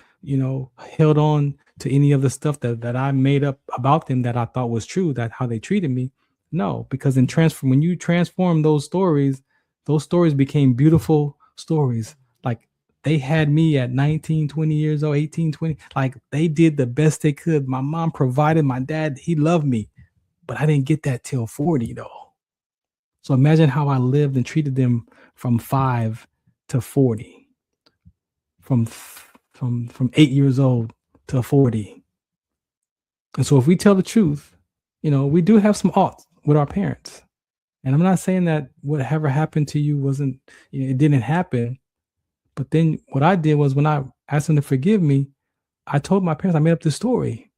held on to any of the stuff that I made up about them that I thought was true, that how they treated me. No, because when you transform those stories became beautiful stories. Like they had me at 19, 20 years old, 18, 20. Like they did the best they could. My mom provided, my dad, he loved me, but I didn't get that till 40 though. So imagine how I lived and treated them from 5 to 40, from 8 years old to 40. And so if we tell the truth, we do have some oughts with our parents. And I'm not saying that whatever happened to you wasn't, it didn't happen. But then what I did was when I asked them to forgive me, I told my parents, I made up this story.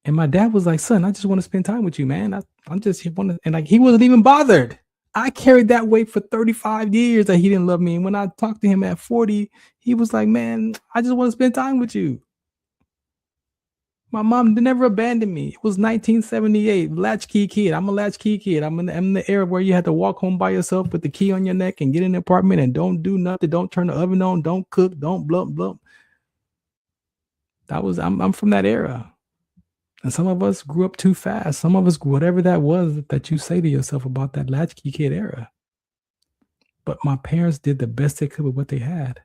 And my dad was like, son, I just want to spend time with you, man. I'm just want to, and like, he wasn't even bothered. I carried that weight for 35 years that he didn't love me. And when I talked to him at 40, he was like, man, I just want to spend time with you. My mom never abandoned me. It was 1978, latchkey kid. I'm a latchkey kid. I'm in the era where you had to walk home by yourself with the key on your neck and get in the apartment and don't do nothing. Don't turn the oven on. Don't cook. Don't blump, blump. I'm from that era. And some of us grew up too fast. Some of us, whatever that was that you say to yourself about that latchkey kid era. But my parents did the best they could with what they had.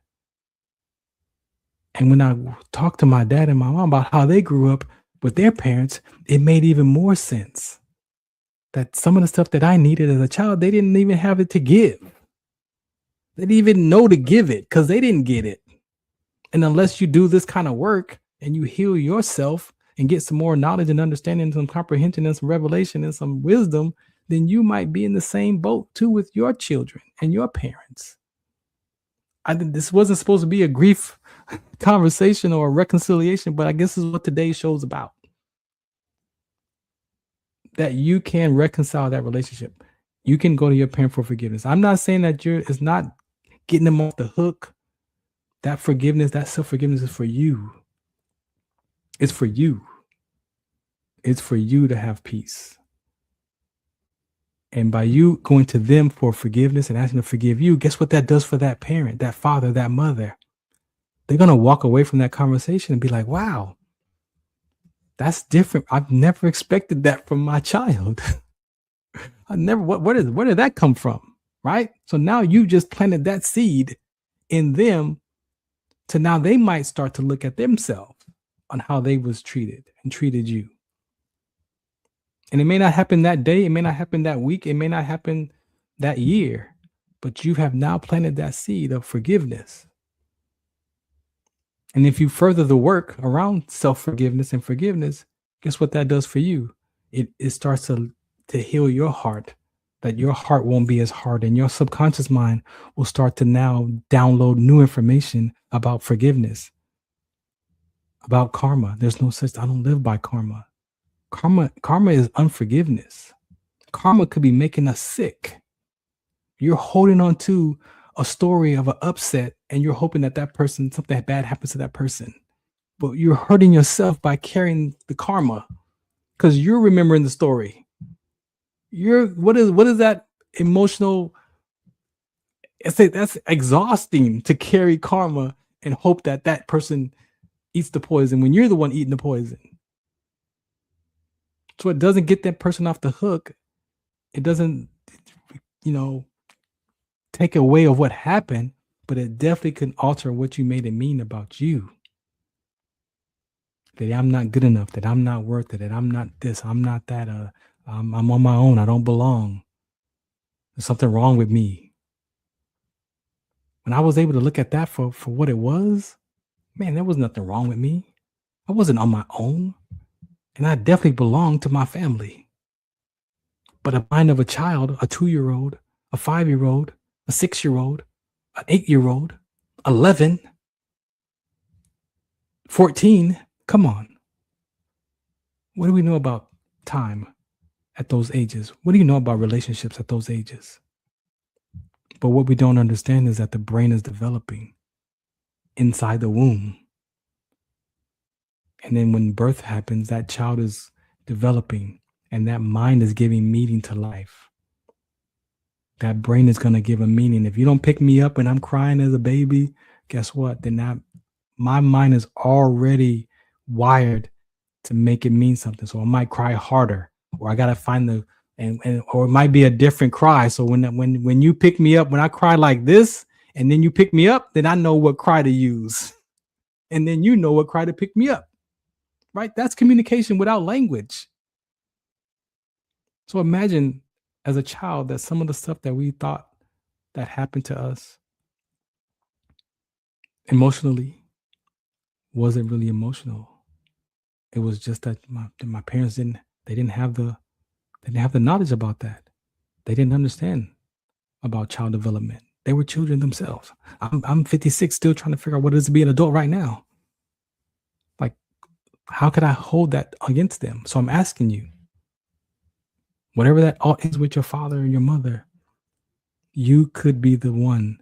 And when I talked to my dad and my mom about how they grew up with their parents, it made even more sense that some of the stuff that I needed as a child, they didn't even have it to give. They didn't even know to give it because they didn't get it. And unless you do this kind of work and you heal yourself and get some more knowledge and understanding, some comprehension and some revelation and some wisdom, then you might be in the same boat too with your children and your parents. This wasn't supposed to be a grief conversation or a reconciliation, but I guess this is what today's show is about. That you can reconcile that relationship. You can go to your parent for forgiveness. I'm not saying that it's not getting them off the hook. That forgiveness, that self-forgiveness is for you. It's for you. It's for you to have peace. And by you going to them for forgiveness and asking them to forgive you, guess what that does for that parent, that father, that mother? They're going to walk away from that conversation and be like, wow, that's different. I've never expected that from my child. Where did that come from? Right? So now you just planted that seed in them to now they might start to look at themselves on how they was treated and treated you. And it may not happen that day. It may not happen that week. It may not happen that year, but you have now planted that seed of forgiveness. And if you further the work around self-forgiveness and forgiveness, guess what that does for you? It starts to heal your heart, that your heart won't be as hard and your subconscious mind will start to now download new information about forgiveness, about karma. There's no such, I don't live by karma. Karma is unforgiveness. Karma could be making us sick. You're holding on to a story of an upset and you're hoping that person, something bad happens to that person. But you're hurting yourself by carrying the karma because you're remembering the story. What is that emotional? That's exhausting to carry karma and hope that person eats the poison when you're the one eating the poison. So it doesn't get that person off the hook. It doesn't, take away of what happened, but it definitely can alter what you made it mean about you. That I'm not good enough, that I'm not worth it, that I'm not this, I'm not that, I'm on my own, I don't belong. There's something wrong with me. When I was able to look at that for what it was, man, there was nothing wrong with me. I wasn't on my own. And I definitely belonged to my family. But a mind of a child, a 2-year-old, a 5-year-old, a 6-year-old, an 8-year-old, 11, 14. Come on. What do we know about time at those ages? What do you know about relationships at those ages? But what we don't understand is that the brain is developing inside the womb. And then when birth happens, that child is developing and that mind is giving meaning to life. That brain is going to give a meaning. If you don't pick me up and I'm crying as a baby, guess what? Then my mind is already wired to make it mean something. So I might cry harder, or I got to find or it might be a different cry. So when you pick me up, when I cry like this, and then you pick me up, then I know what cry to use. And then you know what cry to pick me up, right? That's communication without language. So imagine as a child that some of the stuff that we thought that happened to us emotionally wasn't really emotional. It was just that my parents didn't have the knowledge about that. They didn't understand about child development. They were children themselves. I'm 56, still trying to figure out what it is to be an adult right now. Like, how could I hold that against them? So I'm asking you, whatever that is with your father and your mother, you could be the one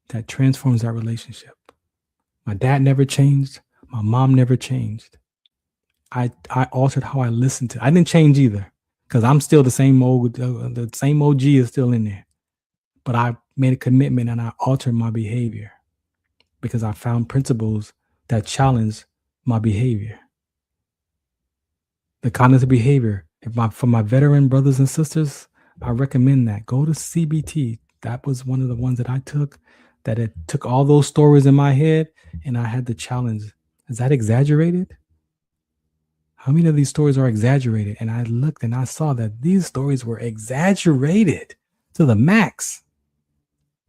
that transforms that relationship. My dad never changed. My mom never changed. I altered how I listened to. I didn't change either, because I'm still the same old. The same OG is still in there. But I made a commitment and I altered my behavior because I found principles that challenge my behavior. The cognitive behavior. For my veteran brothers and sisters, I recommend that. Go to CBT. That was one of the ones that I took, that it took all those stories in my head and I had the challenge. Is that exaggerated? How many of these stories are exaggerated? And I looked and I saw that these stories were exaggerated to the max.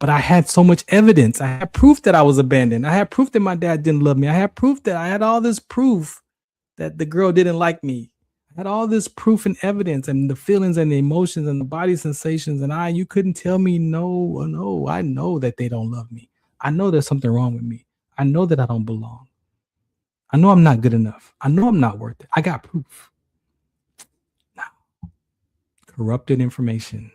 But I had so much evidence. I had proof that I was abandoned. I had proof that my dad didn't love me. I had proof that I had all this proof that the girl didn't like me. I had all this proof and evidence and the feelings and the emotions and the body sensations. And you couldn't tell me no. I know that they don't love me. I know there's something wrong with me. I know that I don't belong. I know I'm not good enough. I know I'm not worth it. I got proof. Now, corrupted information.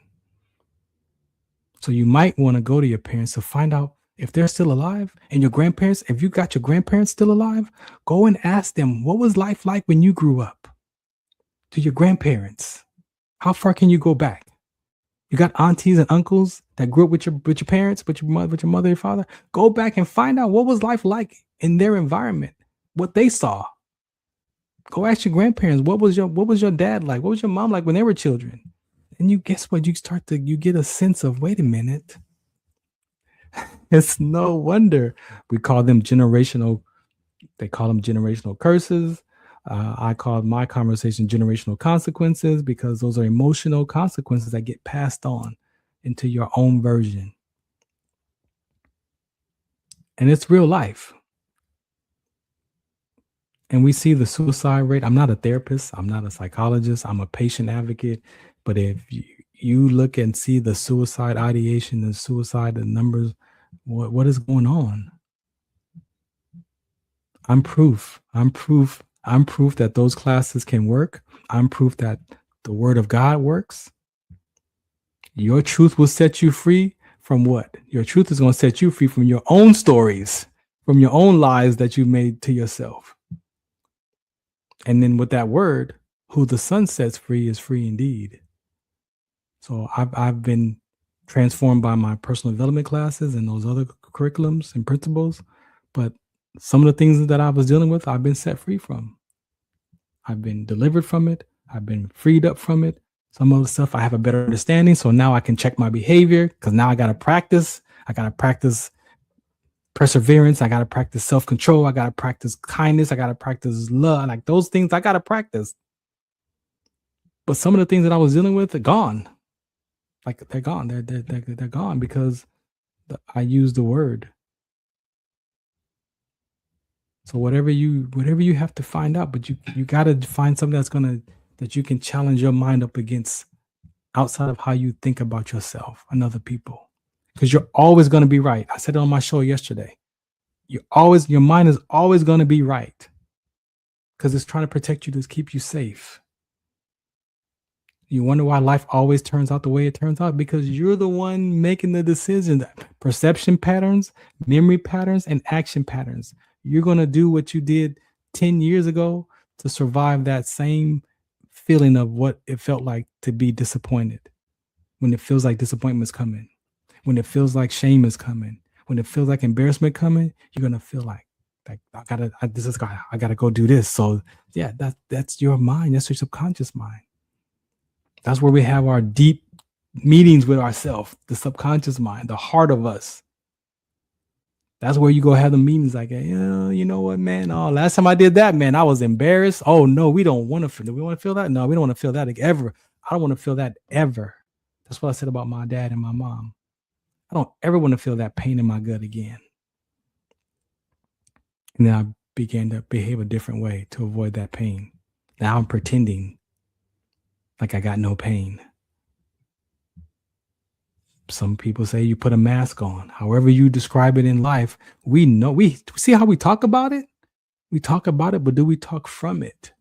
So you might want to go to your parents to find out if they're still alive, and your grandparents. If you got your grandparents still alive, go and ask them, what was life like when you grew up? To your grandparents. How far can you go back? You got aunties and uncles that grew up with your parents, with your mother and father. Go back and find out what was life like in their environment, what they saw. Go ask your grandparents, what was your dad like? What was your mom like when they were children? And you guess what? You get a sense of, wait a minute. It's no wonder we call them generational. They call them generational curses. I call my conversation generational consequences, because those are emotional consequences that get passed on into your own version. And it's real life. And we see the suicide rate. I'm not a therapist. I'm not a psychologist. I'm a patient advocate. But if you look and see the suicide ideation, the suicide, the numbers, what is going on? I'm proof that those classes can work. I'm proof that the word of God works. Your truth will set you free from what? Your truth is going to set you free from your own stories, from your own lies that you made to yourself. And then with that word, who the Son sets free is free indeed. So I've been transformed by my personal development classes and those other curriculums and principles. But some of the things that I was dealing with, I've been set free from. I've been delivered from it. I've been freed up from it. Some of the stuff I have a better understanding. So now I can check my behavior, because now I got to practice. I got to practice perseverance. I got to practice self-control. I got to practice kindness. I got to practice love. Like those things I got to practice. But some of the things that I was dealing with are gone. Like they're gone. They're gone because I used the word. So whatever you have to find out, but you got to find something that you can challenge your mind up against, outside of how you think about yourself and other people. Because you're always going to be right. I said it on my show yesterday. your mind is always going to be right because it's trying to protect you, to keep you safe. You wonder why life always turns out the way it turns out, because you're the one making the decisions, perception patterns, memory patterns, and action patterns. You're going to do what you did 10 years ago to survive that same feeling of what it felt like to be disappointed. When it feels like disappointment's coming, when it feels like shame is coming, when it feels like embarrassment coming, you're going to feel like I gotta go do this. So yeah, that's your mind. That's your subconscious mind. That's where we have our deep meetings with ourselves, the subconscious mind, the heart of us. That's where you go have the meetings like, yeah, you know what, man? Oh, last time I did that, man, I was embarrassed. Oh no, we don't want to feel. Do we want to feel that? No, we don't want to feel that ever. I don't want to feel that ever. That's what I said about my dad and my mom. I don't ever want to feel that pain in my gut again. And then I began to behave a different way to avoid that pain. Now I'm pretending like I got no pain. Some people say you put a mask on. However you describe it in life, we see how we talk about it. We talk about it, but do we talk from it?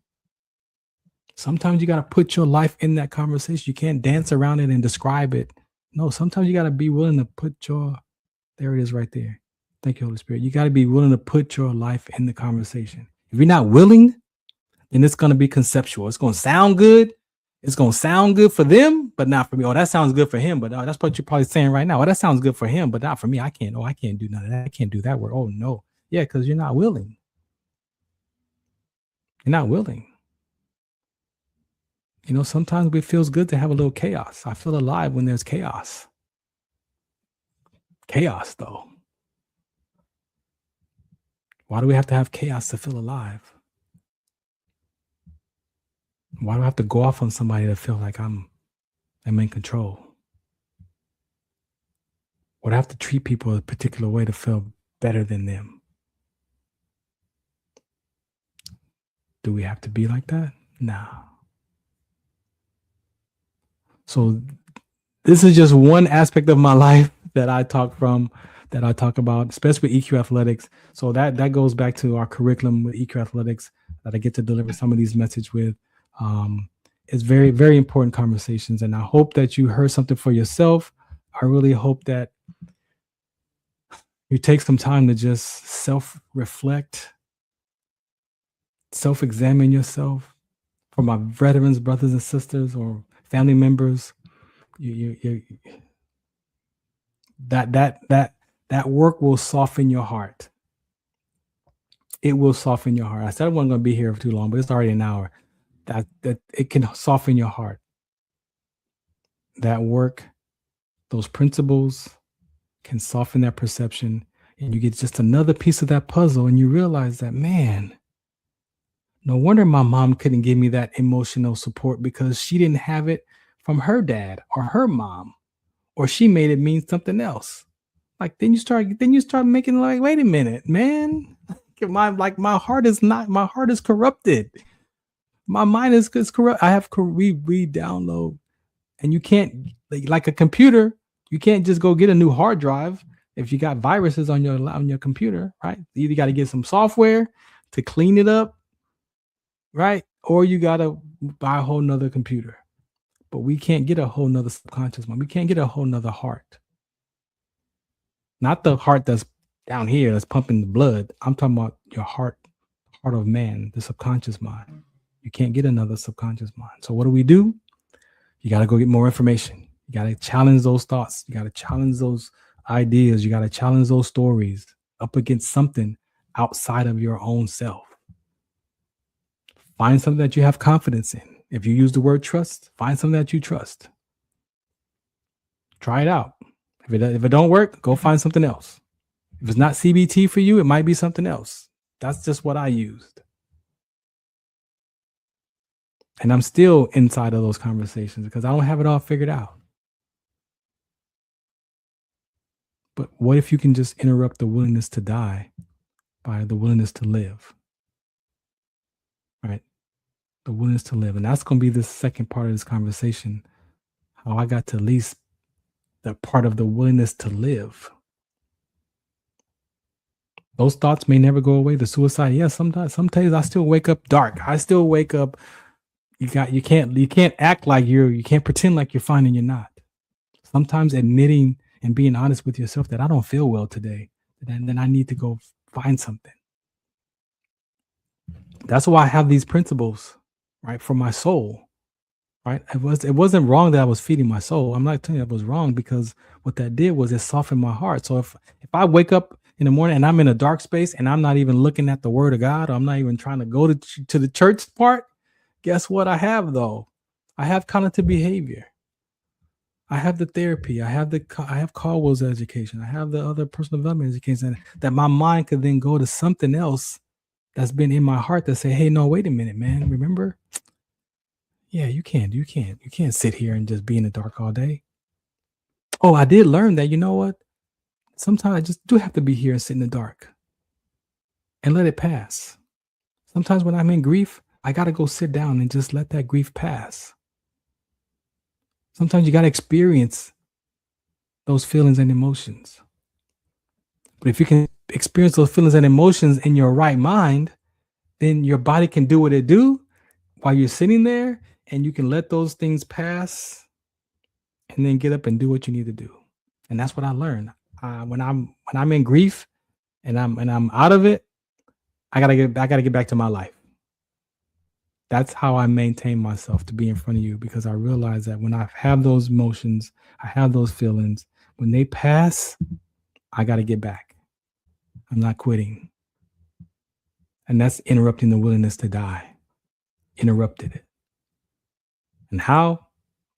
Sometimes you got to put your life in that conversation. You can't dance around it and describe it. No, sometimes you got to be willing to put there it is right there. Thank you, Holy Spirit. You got to be willing to put your life in the conversation. If you're not willing, then it's going to be conceptual. It's going to sound good. It's going to sound good for them, but not for me. Oh, that sounds good for him, but that's what you're probably saying right now. Oh, that sounds good for him, but not for me. I can't do none of that. I can't do that word. Oh, no. Yeah, because you're not willing. You're not willing. You know, sometimes it feels good to have a little chaos. I feel alive when there's chaos. Chaos, though. Why do we have to have chaos to feel alive? Why do I have to go off on somebody to feel like I'm in control? Why do I have to treat people a particular way to feel better than them? Do we have to be like that? No. So this is just one aspect of my life that I talk about, especially with EQ Athletics. So that goes back to our curriculum with EQ Athletics that I get to deliver some of these messages with. It's very, very important conversations. And I hope that you heard something for yourself. I really hope that you take some time to just self-reflect, self-examine yourself. For my veterans, brothers and sisters, or family members, that work will soften your heart. It will soften your heart. I said I wasn't going to be here for too long, but it's already an hour. That it can soften your heart. That work, those principles can soften that perception, and you get just another piece of that puzzle, and you realize that, man, no wonder my mom couldn't give me that emotional support, because she didn't have it from her dad or her mom, or she made it mean something else. Like then you start making like, wait a minute, man, my heart is corrupted. My mind is corrupt. I have we download, and you can't, like a computer, you can't just go get a new hard drive if you got viruses on your computer, right? You either got to get some software to clean it up, right? Or you got to buy a whole nother computer. But we can't get a whole nother subconscious mind. We can't get a whole nother heart. Not the heart that's down here that's pumping the blood. I'm talking about your heart of man, the subconscious mind. You can't get another subconscious mind. So what do? You got to go get more information. You got to challenge those thoughts. You got to challenge those ideas. You got to challenge those stories up against something outside of your own self. Find something that you have confidence in. If you use the word trust, find something that you trust. Try it out. If it don't work, go find something else. If it's not CBT for you, it might be something else. That's just what I used. And I'm still inside of those conversations because I don't have it all figured out. But what if you can just interrupt the willingness to die by the willingness to live? Right? The willingness to live. And that's going to be the second part of this conversation. How I got to at least the part of the willingness to live. Those thoughts may never go away. The suicide, yes, sometimes I still wake up dark. I still wake up. You can't act like you can't pretend like you're fine and you're not. Sometimes admitting and being honest with yourself that I don't feel well today, and then I need to go find something. That's why I have these principles, right, for my soul. Right? It wasn't wrong that I was feeding my soul. I'm not telling you it was wrong, because what that did was it softened my heart. So if I wake up in the morning and I'm in a dark space and I'm not even looking at the word of God, or I'm not even trying to go to the church part, guess what I have though? I have cognitive behavior. I have the therapy. I have Caldwell's education. I have the other personal development education that my mind could then go to something else that's been in my heart that say, hey, no, wait a minute, man. Remember? Yeah, you can't sit here and just be in the dark all day. Oh, I did learn that, you know what? Sometimes I just do have to be here and sit in the dark and let it pass. Sometimes when I'm in grief, I got to go sit down and just let that grief pass. Sometimes you got to experience those feelings and emotions. But if you can experience those feelings and emotions in your right mind, then your body can do what it do while you're sitting there, and you can let those things pass and then get up and do what you need to do. And that's what I learned. When I'm in grief and I'm out of it, I gotta get back to my life. That's how I maintain myself to be in front of you, because I realize that when I have those emotions, I have those feelings, when they pass, I got to get back. I'm not quitting. And that's interrupting the willingness to die. Interrupted it. And how?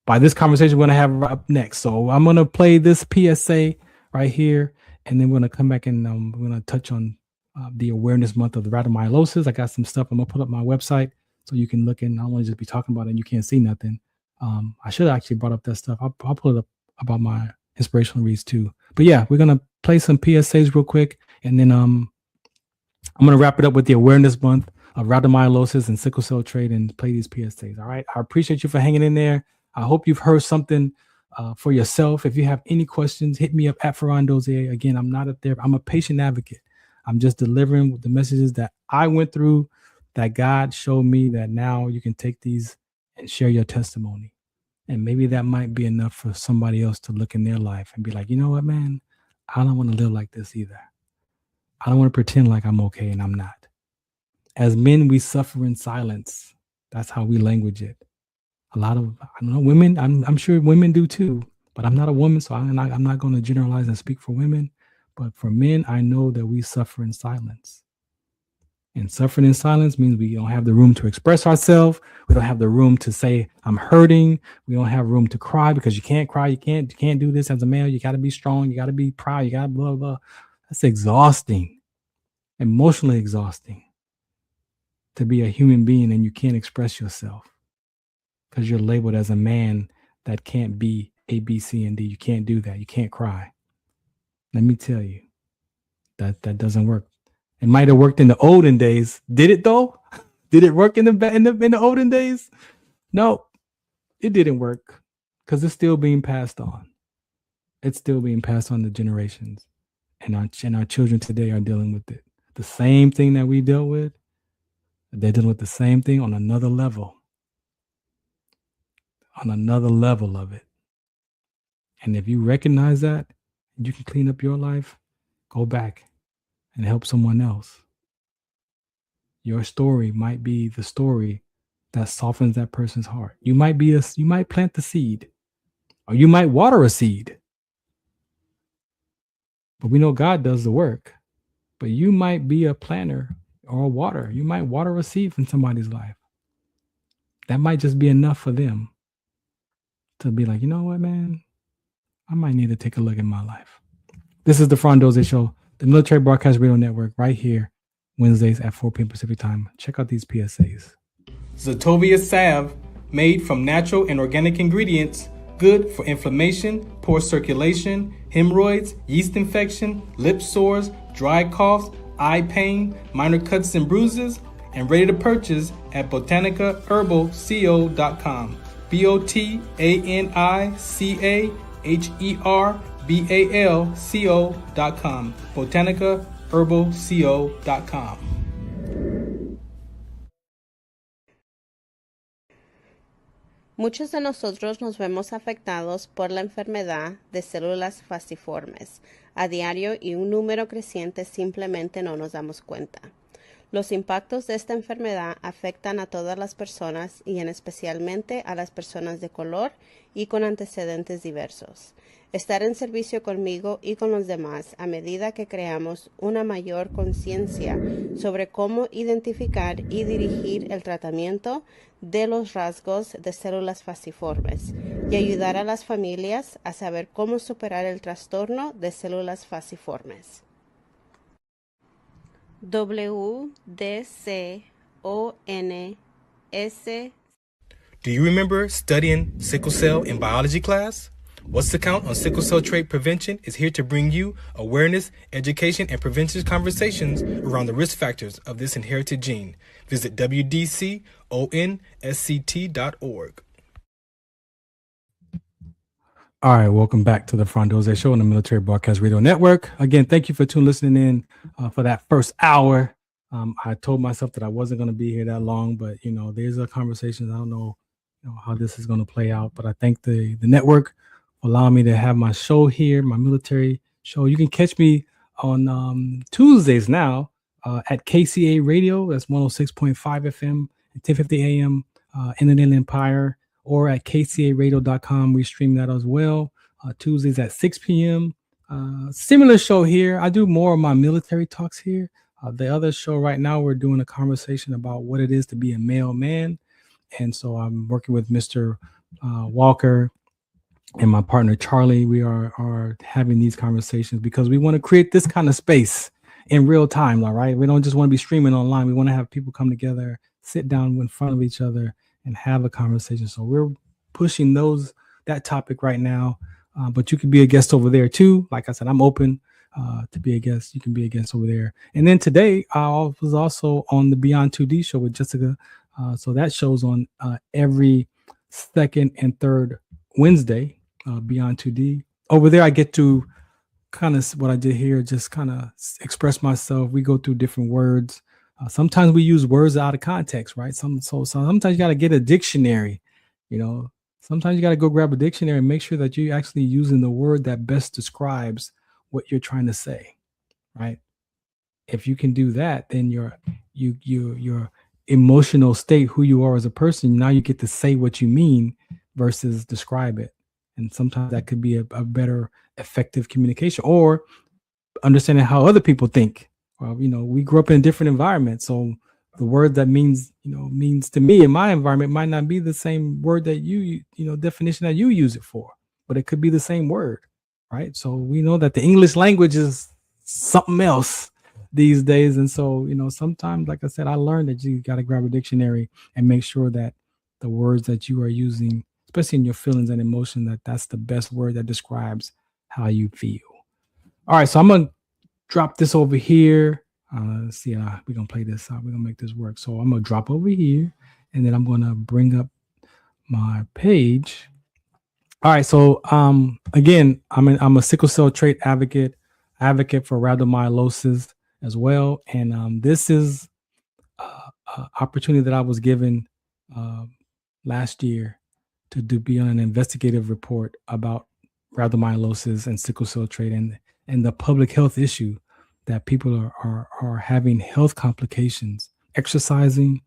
By this conversation we're going to have up next. So I'm going to play this PSA right here, and then we're going to come back and we're going to touch on the awareness month of the rhabdomyolysis. I got some stuff. I'm going to put up my website so you can look in. I don't want to just be talking about it and you can't see nothing. I should have actually brought up that stuff. I'll put it up about my inspirational reads too. But yeah, we're going to play some PSAs real quick, and then I'm going to wrap it up with the awareness month of rhabdomyolysis and sickle cell trait and play these PSAs. All right. I appreciate you for hanging in there. I hope you've heard something for yourself. If you have any questions, hit me up at Farron Dozier. Again, I'm not a therapist. I'm a patient advocate. I'm just delivering the messages that I went through, that God showed me, that now you can take these and share your testimony. And maybe that might be enough for somebody else to look in their life and be like, you know what, man, I don't want to live like this either. I don't want to pretend like I'm okay and I'm not. As men, we suffer in silence. That's how we language it. A lot of, I don't know, women, I'm sure women do too, but I'm not a woman, so I'm not going to generalize and speak for women. But for men, I know that we suffer in silence. And suffering in silence means we don't have the room to express ourselves. We don't have the room to say, I'm hurting. We don't have room to cry, because you can't cry. You can't do this as a male. You got to be strong. You got to be proud. You got to blah, blah. That's exhausting, emotionally exhausting, to be a human being and you can't express yourself because you're labeled as a man that can't be A, B, C, and D. You can't do that. You can't cry. Let me tell you, that doesn't work. It might have worked in the olden days. Did it though? Did it work in the olden days? No, it didn't work, because it's still being passed on. It's still being passed on to generations, and our children today are dealing with it. The same thing that we dealt with, they're dealing with the same thing on another level. On another level of it. And if you recognize that, you can clean up your life, go back and help someone else. Your story might be the story that softens that person's heart. You might plant the seed, or you might water a seed. But we know God does the work. But you might be a planter or a water. You might water a seed from somebody's life. That might just be enough for them to be like, you know what, man? I might need to take a look at my life. This is the Farron Dozier Show, the Military Broadcast Radio Network, right here, Wednesdays at 4 p.m. Pacific Time. Check out these PSAs. Zetovia salve, made from natural and organic ingredients, good for inflammation, poor circulation, hemorrhoids, yeast infection, lip sores, dry coughs, eye pain, minor cuts and bruises, and ready to purchase at botanicaherbalco.com. BOTANICAHERBALCO.com. Botanica herbalco.com. Muchos de nosotros nos vemos afectados por la enfermedad de células falciformes a diario y un número creciente simplemente no nos damos cuenta. Los impactos de esta enfermedad afectan a todas las personas y en especialmente a las personas de color y con antecedentes diversos. Estar en servicio conmigo y con los demás a medida que creamos una mayor conciencia sobre cómo identificar y dirigir el tratamiento de los rasgos de células falciformes y ayudar a las familias a saber cómo superar el trastorno de células falciformes. WDCONS. Do you remember studying sickle cell in biology class? What's the Count on Sickle Cell Trait Prevention is here to bring you awareness, education, and prevention conversations around the risk factors of this inherited gene. Visit WDCONSCT.org. All right, welcome back to the Farron Dozier Show on the Military Broadcast Radio Network. Again, thank you for listening in for that first hour. I told myself that I wasn't going to be here that long, but there's a conversation. I don't know, how this is going to play out, but I thank the network for allowing me to have my show here, my military show. You can catch me on Tuesdays now at KCA Radio. That's 106.5 FM at 10:50 a.m. In the Inland Empire. Or at kcaradio.com. We stream that as well. Tuesdays at 6 p.m. Similar show here. I do more of my military talks here. The other show right now, we're doing a conversation about what it is to be a male man. And so I'm working with Mr. Walker and my partner, Charlie. We are having these conversations because we want to create this kind of space in real time. All right. We don't just want to be streaming online. We want to have people come together, sit down in front of each other, and have a conversation. So we're pushing that topic right now. But you can be a guest over there too. Like I said, I'm open to be a guest. You can be a guest over there. And then today I was also on the Beyond 2D show with Jessica. So that show's on every second and third Wednesday, Beyond 2D. Over there, I get to kind of what I did here, just kind of express myself. We go through different words. Sometimes we use words out of context, right? Sometimes you got to get a dictionary, Sometimes you got to go grab a dictionary and make sure that you're actually using the word that best describes what you're trying to say, right? If you can do that, then your emotional state, who you are as a person, now you get to say what you mean versus describe it. And sometimes that could be a better, effective communication, or understanding how other people think. Well, we grew up in a different environment. So the word that means to me in my environment might not be the same word that definition that you use it for, but it could be the same word, right? So we know that the English language is something else these days. And so, sometimes, like I said, I learned that you got to grab a dictionary and make sure that the words that you are using, especially in your feelings and emotion, that's the best word that describes how you feel. All right. So I'm going to drop this over here. Let's see, we're going to play this out. We're going to make this work. So I'm going to drop over here, and then I'm going to bring up my page. All right. So again, I'm a sickle cell trait advocate for rhabdomyolysis as well. And this is an opportunity that I was given last year to be on an investigative report about rhabdomyolysis and sickle cell trait and the public health issue that people are having health complications, exercising,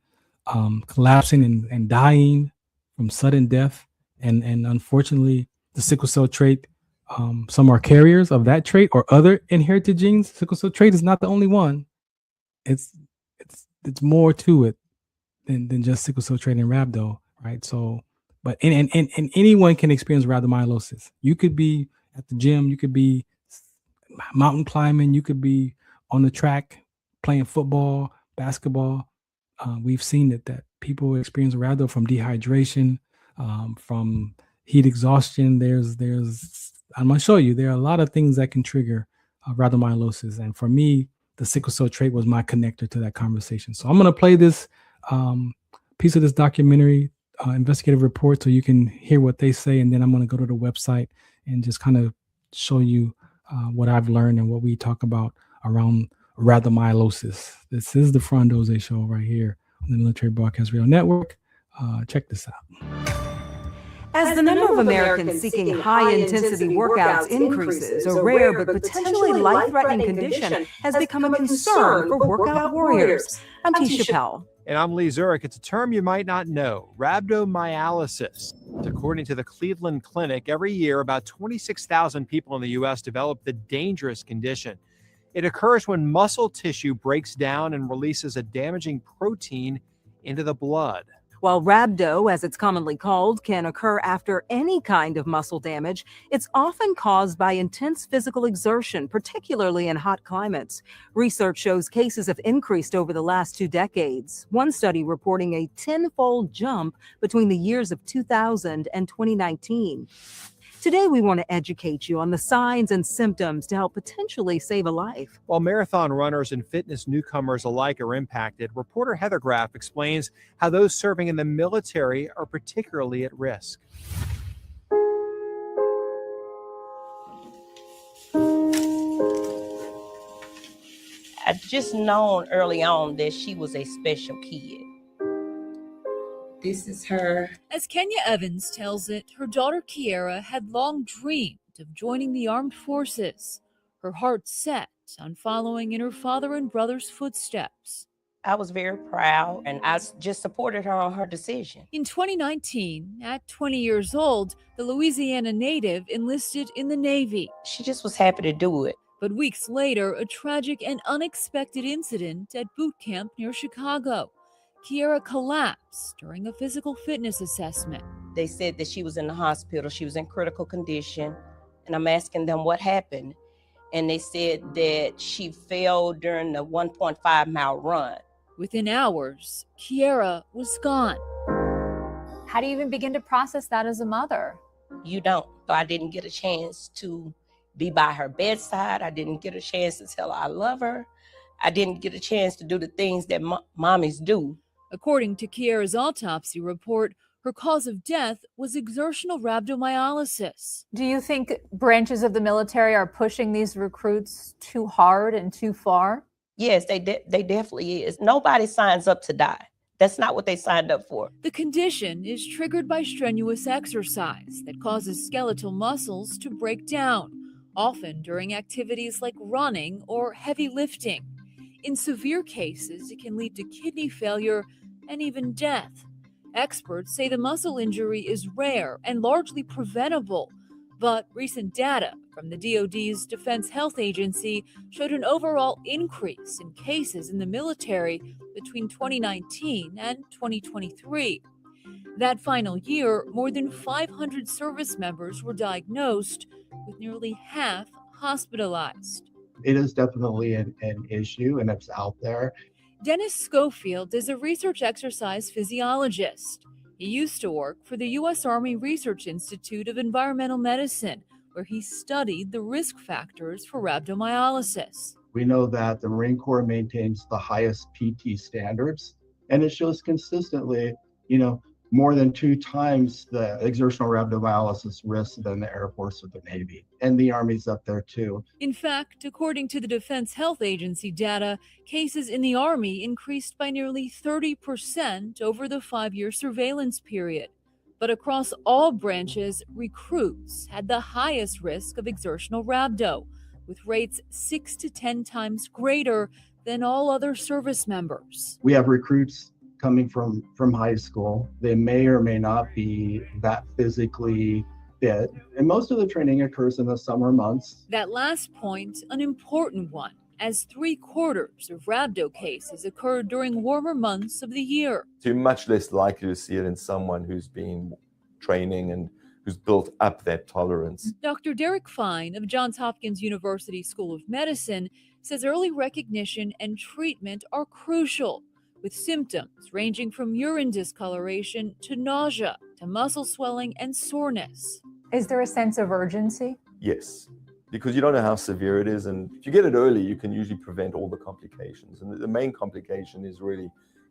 collapsing and dying from sudden death. And unfortunately, the sickle cell trait, some are carriers of that trait or other inherited genes. Sickle cell trait is not the only one. It's more to it than just sickle cell trait and rhabdo, right? So, but and anyone can experience rhabdomyolysis. You could be at the gym, you could be mountain climbing, you could be on the track playing football, basketball. We've seen that people experience rhabdo from dehydration, from heat exhaustion. I'm going to show you, there are a lot of things that can trigger rhabdomyolysis. And for me, the sickle cell trait was my connector to that conversation. So I'm going to play this piece of this documentary investigative report so you can hear what they say. And then I'm going to go to the website and just kind of show you what I've learned and what we talk about around rhabdomyolysis. This is the Farron Dozier Show right here on the Military Broadcast Radio Network. Check this out. As the number of Americans seeking high-intensity workouts increases, a rare but potentially life-threatening condition has become a concern for workout warriors. I'm Tisha Powell. And I'm Lee Zurich. It's a term you might not know, rhabdomyolysis. According to the Cleveland Clinic, every year about 26,000 people in the U.S. develop the dangerous condition. It occurs when muscle tissue breaks down and releases a damaging protein into the blood. While rhabdo, as it's commonly called, can occur after any kind of muscle damage, it's often caused by intense physical exertion, particularly in hot climates. Research shows cases have increased over the last 2 decades, one study reporting a 10-fold jump between the years of 2000 and 2019. Today, we want to educate you on the signs and symptoms to help potentially save a life. While marathon runners and fitness newcomers alike are impacted, reporter Heather Graff explains how those serving in the military are particularly at risk. I just known early on that she was a special kid. This is her. As Kenya Evans tells it, her daughter Kiera had long dreamed of joining the armed forces. Her heart set on following in her father and brother's footsteps. I was very proud, and I just supported her on her decision. In 2019, at 20 years old, the Louisiana native enlisted in the Navy. She just was happy to do it. But weeks later, a tragic and unexpected incident at boot camp near Chicago. Kiera collapsed during a physical fitness assessment. They said that she was in the hospital. She was in critical condition. And I'm asking them what happened. And they said that she fell during the 1.5-mile run. Within hours, Kiera was gone. How do you even begin to process that as a mother? You don't. So I didn't get a chance to be by her bedside. I didn't get a chance to tell her I love her. I didn't get a chance to do the things that mommies do. According to Kiera's autopsy report, her cause of death was exertional rhabdomyolysis. Do you think branches of the military are pushing these recruits too hard and too far? Yes, they definitely is. Nobody signs up to die. That's not what they signed up for. The condition is triggered by strenuous exercise that causes skeletal muscles to break down, often during activities like running or heavy lifting. In severe cases, it can lead to kidney failure and even death. Experts say the muscle injury is rare and largely preventable, but recent data from the DoD's Defense Health Agency showed an overall increase in cases in the military between 2019 and 2023. That final year, more than 500 service members were diagnosed, with nearly half hospitalized. It is definitely an issue, and it's out there. Dennis Schofield is a research exercise physiologist. He used to work for the U.S. Army Research Institute of Environmental Medicine, where he studied the risk factors for rhabdomyolysis. We know that the Marine Corps maintains the highest PT standards, and it shows consistently, more than 2 times the exertional rhabdomyolysis risk than the Air Force or the Navy. And the Army's up there too. In fact, according to the Defense Health Agency data, cases in the Army increased by nearly 30% over the 5-year surveillance period. But across all branches, recruits had the highest risk of exertional rhabdo, with rates 6 to 10 times greater than all other service members. We have recruits coming from high school. They may or may not be that physically fit. And most of the training occurs in the summer months. That last point, an important one, as 3/4 of rhabdo cases occur during warmer months of the year. So you're much less likely to see it in someone who's been training and who's built up that tolerance. Dr. Derek Fine of Johns Hopkins University School of Medicine says early recognition and treatment are crucial, with symptoms ranging from urine discoloration to nausea to muscle swelling and soreness. Is there a sense of urgency? Yes, because you don't know how severe it is. And if you get it early, you can usually prevent all the complications. And the main complication is really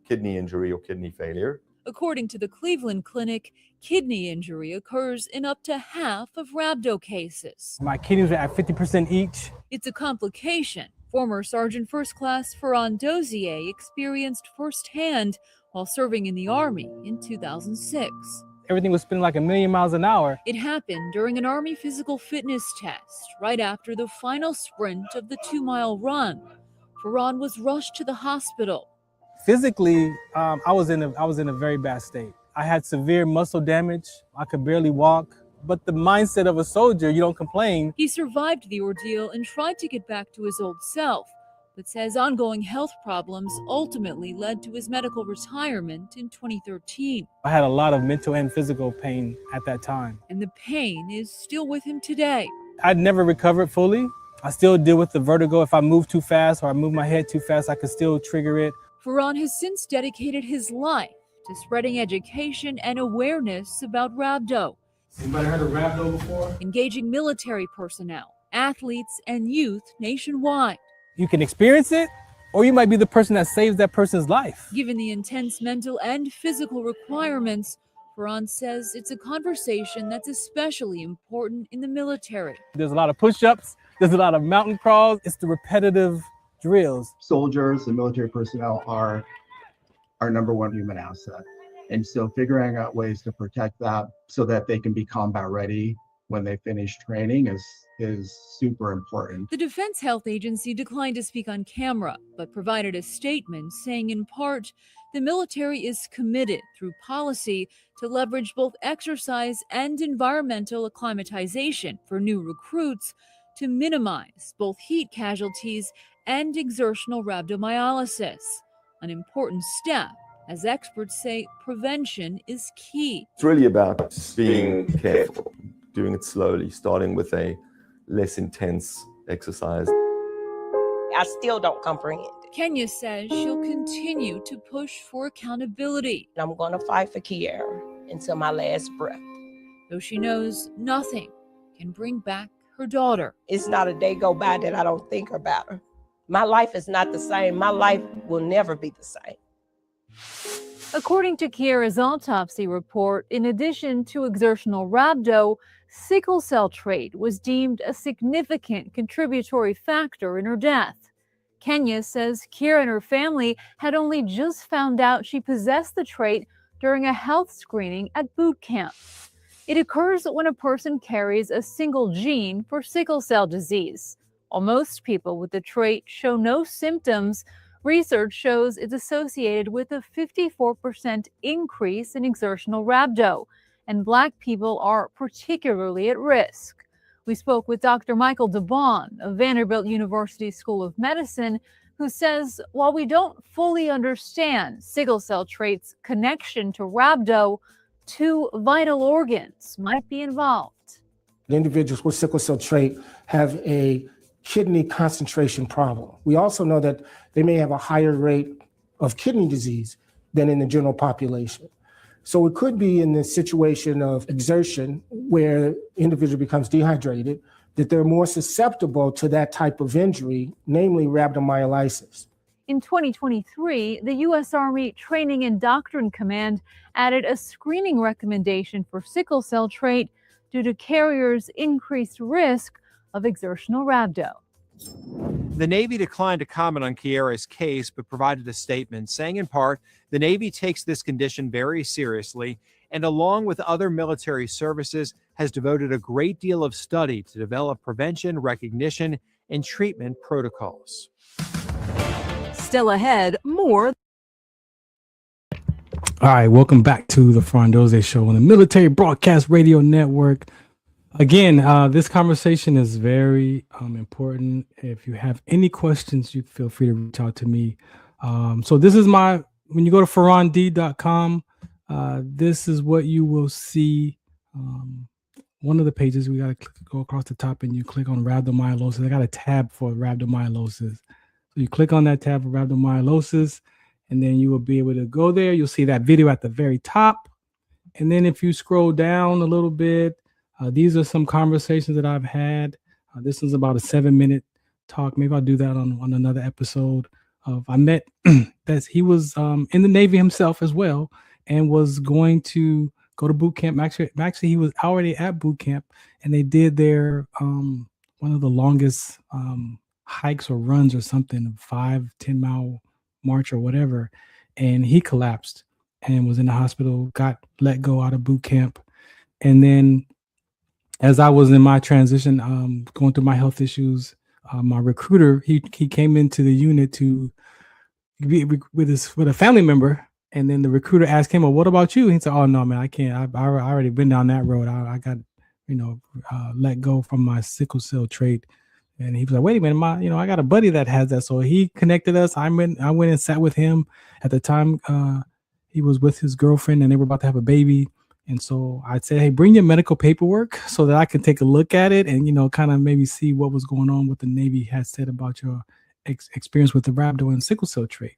kidney injury or kidney failure. According to the Cleveland Clinic, kidney injury occurs in up to half of rhabdo cases. My kidneys are at 50% each. It's a complication Former Sergeant First Class Farron Dozier experienced firsthand while serving in the Army in 2006. Everything was spinning like a million miles an hour. It happened during an Army physical fitness test right after the final sprint of the 2-mile run. Farron was rushed to the hospital. Physically, I was in a very bad state. I had severe muscle damage. I could barely walk. But the mindset of a soldier, you don't complain. He survived the ordeal and tried to get back to his old self, but says ongoing health problems ultimately led to his medical retirement in 2013. I had a lot of mental and physical pain at that time. And the pain is still with him today. I'd never recovered fully. I still deal with the vertigo. If I move too fast or I move my head too fast, I could still trigger it. Farron has since dedicated his life to spreading education and awareness about rhabdo. Anybody heard of Rhabdo before? Engaging military personnel, athletes, and youth nationwide. You can experience it, or you might be the person that saves that person's life. Given the intense mental and physical requirements, Farron says it's a conversation that's especially important in the military. There's a lot of push-ups, there's a lot of mountain crawls. It's the repetitive drills. Soldiers and military personnel are our number one human asset. And so figuring out ways to protect that so that they can be combat ready when they finish training is super important. The Defense Health Agency declined to speak on camera, but provided a statement saying in part, the military is committed through policy to leverage both exercise and environmental acclimatization for new recruits to minimize both heat casualties and exertional rhabdomyolysis, an important step. As experts say, prevention is key. It's really about being careful, doing it slowly, starting with a less intense exercise. I still don't comprehend it. Kenya says she'll continue to push for accountability. I'm going to fight for Kiara until my last breath. Though she knows nothing can bring back her daughter. It's not a day go by that I don't think about her. My life is not the same. My life will never be the same. According to Kiara's autopsy report, in addition to exertional rhabdo, sickle cell trait was deemed a significant contributory factor in her death. Kenya says Kiara and her family had only just found out she possessed the trait during a health screening at boot camp. It occurs when a person carries a single gene for sickle cell disease. While most people with the trait show no symptoms, research shows it's associated with a 54% increase in exertional rhabdo, and Black people are particularly at risk. We spoke with Dr. Michael DeBon of Vanderbilt University School of Medicine, who says while we don't fully understand sickle cell trait's connection to rhabdo, two vital organs might be involved. The individuals with sickle cell trait have a kidney concentration problem. We also know that they may have a higher rate of kidney disease than in the general population. So it could be in the situation of exertion where the individual becomes dehydrated, that they're more susceptible to that type of injury, namely rhabdomyolysis. In 2023, the U.S. Army Training and Doctrine Command added a screening recommendation for sickle cell trait due to carriers' increased risk of exertional rhabdo. The Navy declined to comment on Kiara's case, but provided a statement saying in part, the Navy takes this condition very seriously and along with other military services has devoted a great deal of study to develop prevention, recognition, and treatment protocols. Still ahead, more. All right, welcome back to the Farron Dozier Show on the Military Broadcast Radio Network. Again, this conversation is very important. If you have any questions, you feel free to reach out to me. So this is when you go to farrond.com, this is what you will see. One of the pages, we got to go across the top and you click on rhabdomyolysis. I got a tab for rhabdomyolysis. So you click on that tab for rhabdomyolysis, and then you will be able to go there. You'll see that video at the very top. And then if you scroll down a little bit, these are some conversations that I've had. This is about a 7-minute talk. Maybe I'll do that on another episode. I met that he was in the Navy himself as well and was going to go to boot camp. Actually, he was already at boot camp, and they did their one of the longest hikes or runs or something, 5-10 mile march or whatever, and he collapsed and was in the hospital, got let go out of boot camp. And then as I was in my transition, going through my health issues, my recruiter, he came into the unit to be with a family member, and then the recruiter asked him, "Well, what about you?" He said, "Oh no, man, I can't. I already been down that road. I got, let go from my sickle cell trait." And he was like, "Wait a minute, I got a buddy that has that." So he connected us. I went and sat with him. At the time, he was with his girlfriend, and they were about to have a baby. And so I said, "Hey, bring your medical paperwork so that I can take a look at it and, kind of maybe see what was going on, what the Navy had said about your experience with the rhabdo and sickle cell trait."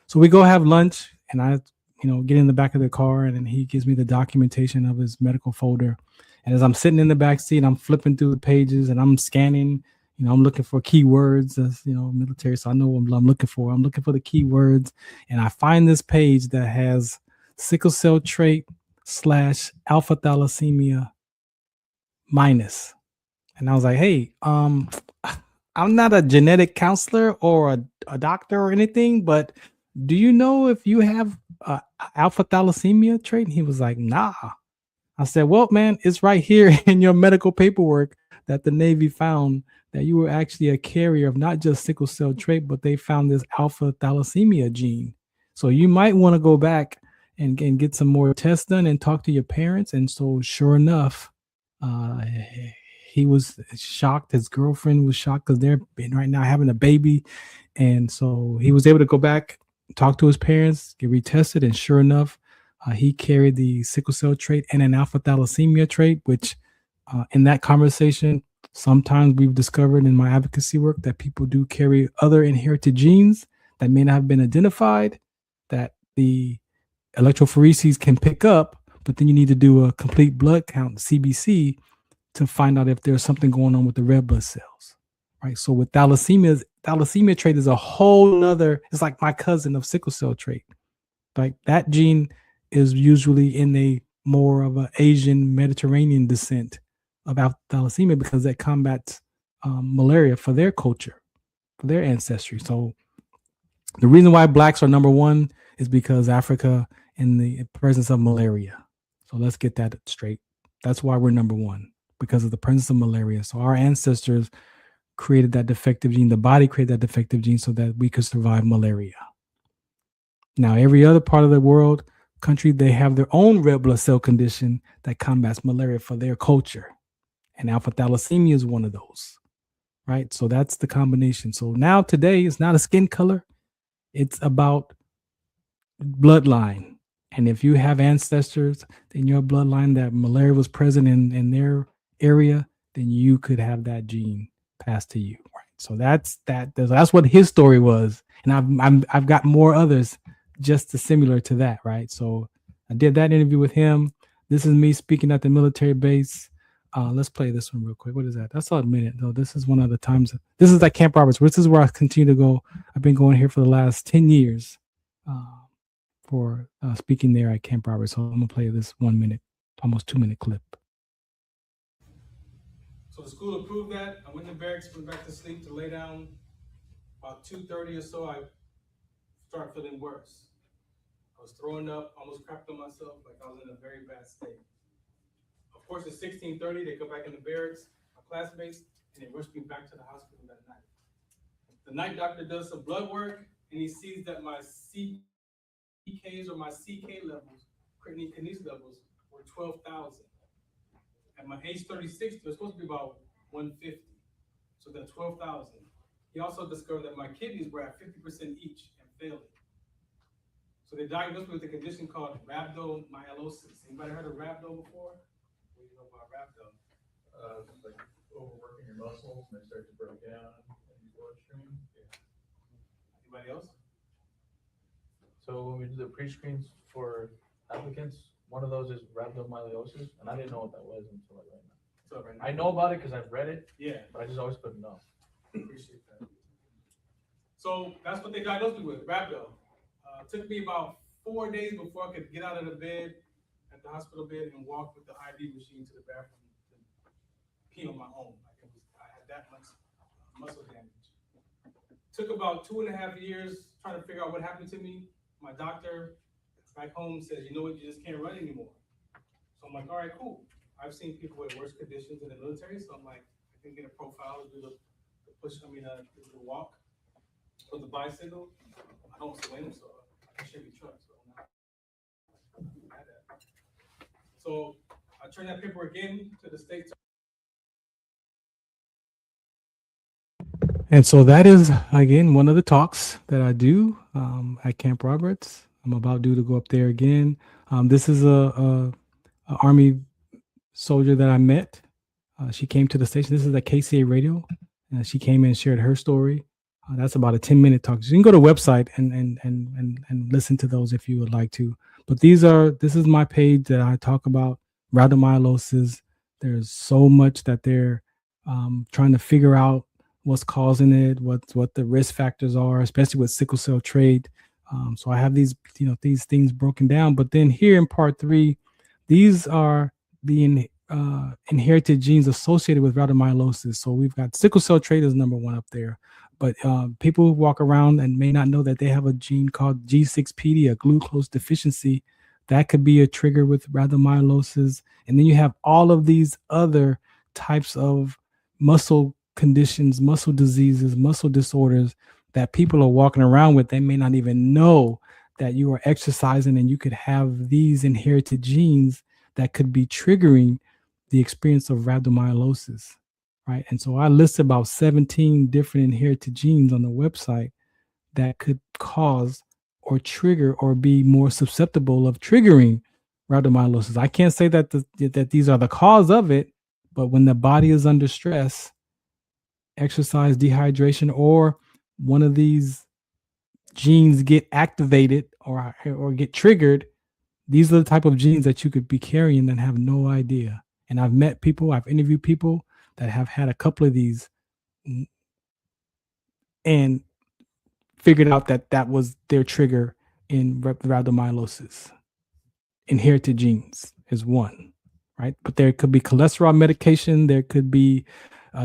So we go have lunch, and I, get in the back of the car, and then he gives me the documentation of his medical folder. And as I'm sitting in the back seat, I'm flipping through the pages and I'm scanning. I'm looking for keywords, as military, so I know what I'm looking for. I'm looking for the keywords, and I find this page that has sickle cell trait / alpha thalassemia minus. And I was like, "Hey, I'm not a genetic counselor or a doctor or anything, but do you know if you have alpha thalassemia trait?" And he was like, "Nah." I said, "Well, man, it's right here in your medical paperwork that the Navy found that you were actually a carrier of not just sickle cell trait, but they found this alpha thalassemia gene. So you might want to go back and get some more tests done and talk to your parents." And so sure enough, he was shocked. His girlfriend was shocked because they're right now having a baby. And so he was able to go back, talk to his parents, get retested. And sure enough, he carried the sickle cell trait and an alpha thalassemia trait, which in that conversation, sometimes we've discovered in my advocacy work that people do carry other inherited genes that may not have been identified, that the electrophoresis can pick up, but then you need to do a complete blood count, CBC, to find out if there's something going on with the red blood cells, right? So with thalassemia trait is a whole nother, it's like my cousin of sickle cell trait. Like that gene is usually in a more of an Asian Mediterranean descent of alpha thalassemia because that combats malaria for their culture, for their ancestry. So the reason why blacks are number one is because Africa in the presence of malaria. So let's get that straight. That's why we're number one, because of the presence of malaria. So our ancestors created that defective gene. The body created that defective gene so that we could survive malaria. Now, every other part of the world, country, they have their own red blood cell condition that combats malaria for their culture. And alpha thalassemia is one of those, right? So that's the combination. So now today it's not a skin color. It's about bloodline. And if you have ancestors in your bloodline that malaria was present in their area, then you could have that gene passed to you, right? So that's what his story was. And I've got more others just similar to that, right? So I did that interview with him. This is me speaking at the military base. Let's play this one real quick. What is that? That's all a minute though. This is one of the times. This is at Camp Roberts. This is where I continue to go. I've been going here for the last 10 years for speaking there at Camp Roberts. So I'm gonna play this 1 minute, almost 2 minute clip. So the school approved that. I went to barracks, went back to sleep to lay down. About 2:30 or so, I started feeling worse. I was throwing up, almost crapped on myself, like I was in a very bad state. Of course, at 16:30, they go back in the barracks, my classmates, and they rushed me back to the hospital that night. The night doctor does some blood work, and he sees that my CKs or my CK levels, creatinine kinase levels, were 12,000. At my age 36, they're supposed to be about 150. So they're 12,000. He also discovered that my kidneys were at 50% each and failing. So they diagnosed me with a condition called rhabdomyolysis. Anybody heard of rhabdo before? What do you know about rhabdo? Like overworking your muscles and they start to break down in your bloodstream. Yeah. Anybody else? So when we do the pre-screens for applicants, one of those is rhabdomyolysis, and I didn't know what that was until right now. So right now, I know about it because I've read it. Yeah. But I just always couldn't know. Appreciate that. So that's what they diagnosed me with, rhabdo. It took me about 4 days before I could get out of the bed at the hospital bed and walk with the IV machine to the bathroom to pee on my own. I had that much muscle damage. took about 2.5 years trying to figure out what happened to me. My doctor back home says, you know what, you just can't run anymore. So I'm like, all right, cool. I've seen people with worse conditions in the military, so I'm like, I can get a profile, do the push, do the walk, or the bicycle. I don't swim, so I can shake a truck. So I turned that paperwork in to the state. And so that is, again, one of the talks that I do at Camp Roberts. I'm about due to go up there again. This is a Army soldier that I met. She came to the station. This is at KCA Radio. She came in and shared her story. That's about a 10-minute talk. So you can go to the website and listen to those if you would like to. But this is my page that I talk about rhabdomyolysis. There's so much that they're trying to figure out what's causing it, what the risk factors are, especially with sickle cell trait. So I have these things broken down. But then here in part 3, these are the inherited genes associated with rhabdomyolysis. So we've got sickle cell trait is number 1 up there. But people who walk around and may not know that they have a gene called G6PD, a glucose deficiency, that could be a trigger with rhabdomyolysis. And then you have all of these other types of muscle conditions, muscle diseases, muscle disorders that people are walking around with. They may not even know that you are exercising and you could have these inherited genes that could be triggering the experience of rhabdomyolysis, right? And so I list about 17 different inherited genes on the website that could cause or trigger or be more susceptible of triggering rhabdomyolysis. I can't say that that these are the cause of it, but when the body is under stress, exercise, dehydration, or one of these genes get activated or get triggered, these are the type of genes that you could be carrying and have no idea. And I've met people, I've interviewed people that have had a couple of these and figured out that that was their trigger in rhabdomyolysis. Inherited genes is one, right? But there could be cholesterol medication. There could be,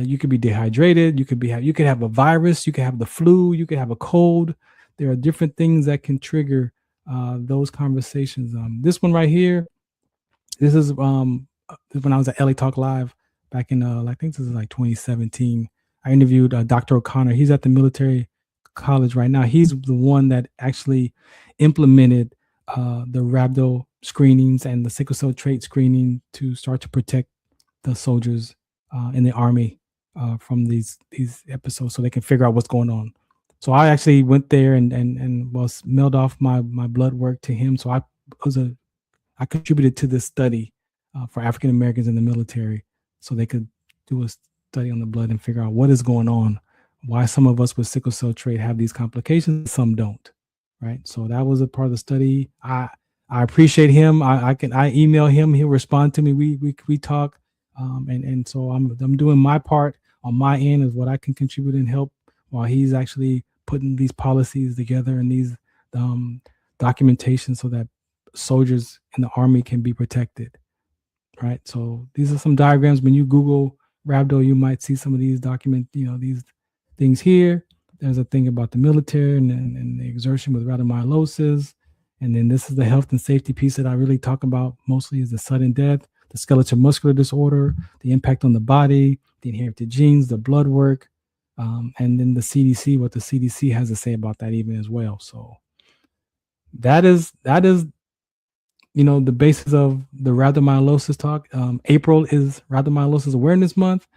you could be dehydrated. You could have a virus. You could have the flu. You could have a cold. There are different things that can trigger those conversations. This one right here, this is when I was at LA Talk Live back in, I think this is like 2017. I interviewed Dr. O'Connor. He's at the military college right now. He's the one that actually implemented the rhabdo screenings and the sickle cell trait screening to start to protect the soldiers in the Army from these episodes so they can figure out what's going on. So I actually went there and was mailed off my blood work to him. So I contributed to this study for African Americans in the military so they could do a study on the blood and figure out what is going on, why some of us with sickle cell trait have these complications, some don't, right? So that was a part of the study. I appreciate him. I email him. He'll respond to me. We talk, and so I'm doing my part on my end is what I can contribute and help while he's actually putting these policies together and these documentation so that soldiers in the Army can be protected, right? So these are some diagrams. When you Google Rhabdo, you might see some of these these things here. There's a thing about the military and the exertion with rhabdomyolysis. And then this is the health and safety piece that I really talk about mostly is the sudden death, the skeletal muscular disorder, the impact on the body, the inherited genes, the blood work, and then the CDC, what the CDC has to say about that even as well. So that is the basis of the rhabdomyolysis talk. April is Rhabdomyolysis Awareness Month.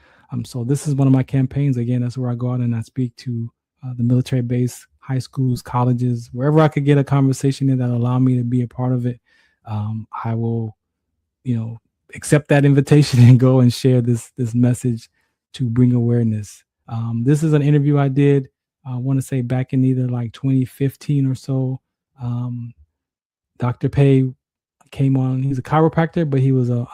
So this is one of my campaigns. Again, that's where I go out and I speak to the military base, high schools, colleges, wherever I could get a conversation in that allow me to be a part of it. I will, accept that invitation and go and share this message to bring awareness. This is an interview I did, I want to say back in either like 2015 or so. Dr. Pei came on. He's a chiropractor, but he's a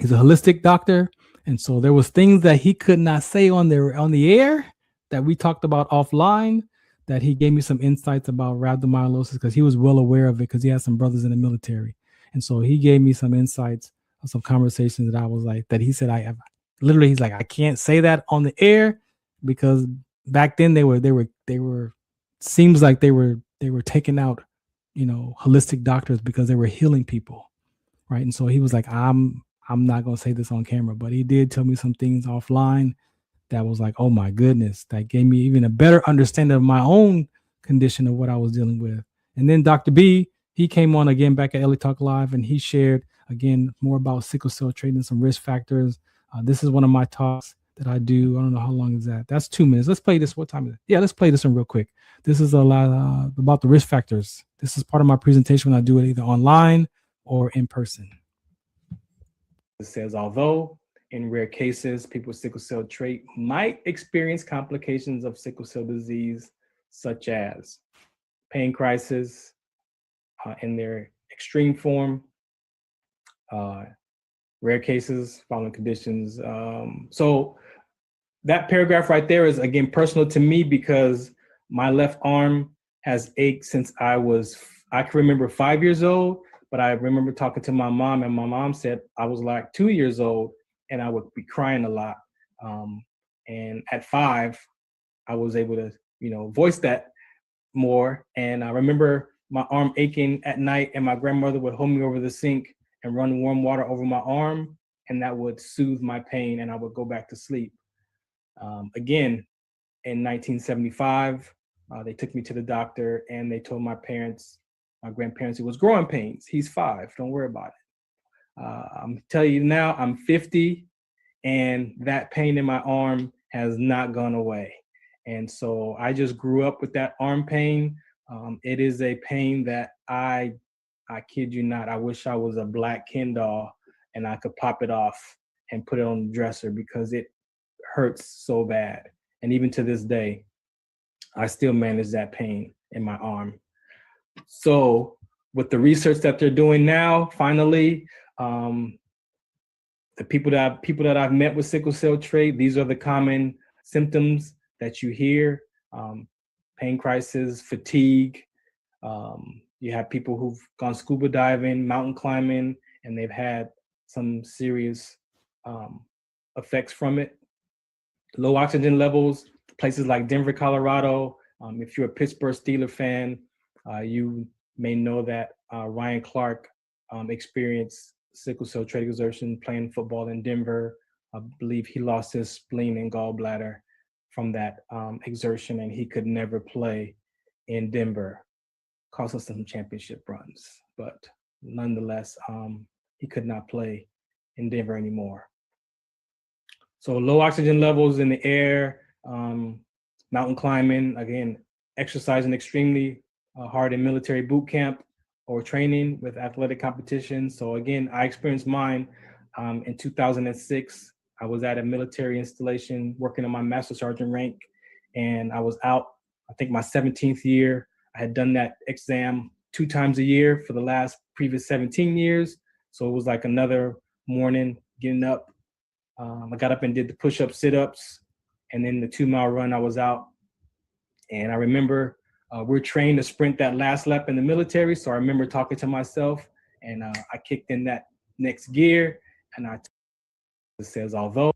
holistic doctor. And so there was things that he could not say on the air that we talked about offline, that he gave me some insights about rhabdomyolysis because he was well aware of it because he had some brothers in the military. And so he gave me some insights of some conversations that I was like, that he said, he's like, I can't say that on the air because back then they were seems like they were taking out, holistic doctors because they were healing people, right? And so he was like, I'm not gonna say this on camera, but he did tell me some things offline that was like, oh my goodness, that gave me even a better understanding of my own condition of what I was dealing with. And then Dr. B, he came on again back at LA Talk Live, and he shared again more about sickle cell trait and some risk factors. This is one of my talks that I do. I don't know how long is that. That's 2 minutes. Let's play this. What time is it? Yeah, let's play this one real quick. This is a lot about the risk factors. This is part of my presentation when I do it either online or in person. It says, although in rare cases, people with sickle cell trait might experience complications of sickle cell disease, such as pain crisis in their extreme form, rare cases, following conditions. So that paragraph right there is, again, personal to me because my left arm has ached since I can remember 5 years old, but I remember talking to my mom, and my mom said I was like 2 years old and I would be crying a lot. And at 5, I was able to, voice that more. And I remember my arm aching at night, and my grandmother would hold me over the sink and run warm water over my arm, and that would soothe my pain, and I would go back to sleep. Again, in 1975, they took me to the doctor, and they told my grandparents, it was growing pains. He's 5, don't worry about it. I'm telling you now, I'm 50, and that pain in my arm has not gone away. And so I just grew up with that arm pain. It is a pain that I kid you not, I wish I was a black Ken doll and I could pop it off and put it on the dresser because it hurts so bad. And even to this day, I still manage that pain in my arm. So with the research that they're doing now, finally, the people that I've met with sickle cell trait, these are the common symptoms that you hear: pain crisis, fatigue. You have people who've gone scuba diving, mountain climbing, and they've had some serious effects from it. Low oxygen levels, places like Denver, Colorado. If you're a Pittsburgh Steelers fan, you may know that Ryan Clark experienced sickle cell trait exertion playing football in Denver. I believe he lost his spleen and gallbladder from that exertion, and he could never play in Denver. Cost us some championship runs, but nonetheless, he could not play in Denver anymore. So low oxygen levels in the air, mountain climbing, again, exercising extremely hard in military boot camp or training with athletic competitions. So again, I experienced mine in 2006. I was at a military installation working on my master sergeant rank, and I was out, I think my 17th year. I had done that exam 2 times a year for the previous 17 years. So it was like another morning getting up. I got up and did the push-ups, sit-ups, and then the 2-mile run, I was out. And I remember we're trained to sprint that last lap in the military. So I remember talking to myself, and I kicked in that next gear, and it says, although.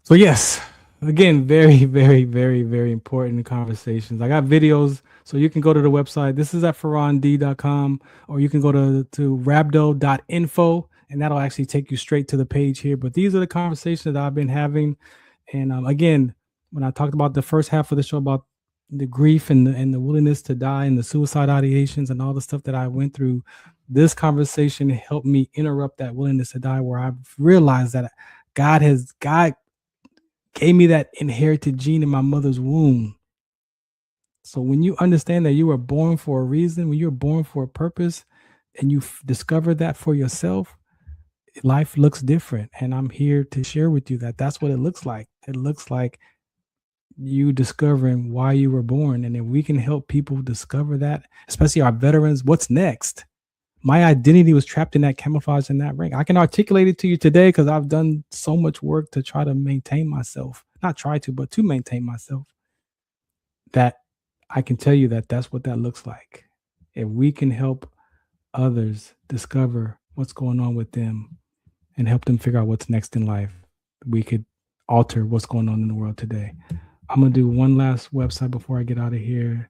So yes, again, very, very, very, very important conversations. I got videos, so you can go to the website. This is at farrond.com, or you can go to Rhabdo.info, and that'll actually take you straight to the page here. But these are the conversations that I've been having. And again, when I talked about the first half of the show about the grief and the willingness to die and the suicide ideations and all the stuff that I went through, this conversation helped me interrupt that willingness to die, where I've realized that God gave me that inherited gene in my mother's womb. So when you understand that you were born for a reason, when you're born for a purpose, and you discover that for yourself, life looks different. And I'm here to share with you that that's what it looks like. It looks like you discovering why you were born. And if we can help people discover that, especially our veterans, what's next? My identity was trapped in that camouflage in that ring. I can articulate it to you today because I've done so much work to try to maintain myself. Not try to, but to maintain myself. That I can tell you that that's what that looks like. If we can help others discover what's going on with them and help them figure out what's next in life, we could alter what's going on in the world today. I'm going to do one last website before I get out of here.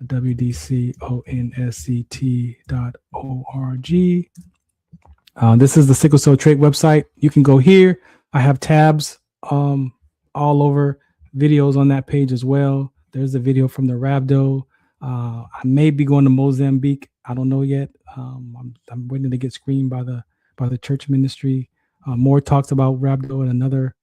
WDCONSCT.org. This is the Sickle Cell Trait website. You can go here. I have tabs all over, videos on that page as well. There's a video from the Rhabdo. I may be going to Mozambique. I don't know yet. I'm waiting to get screened by the church ministry. More talks about Rhabdo and another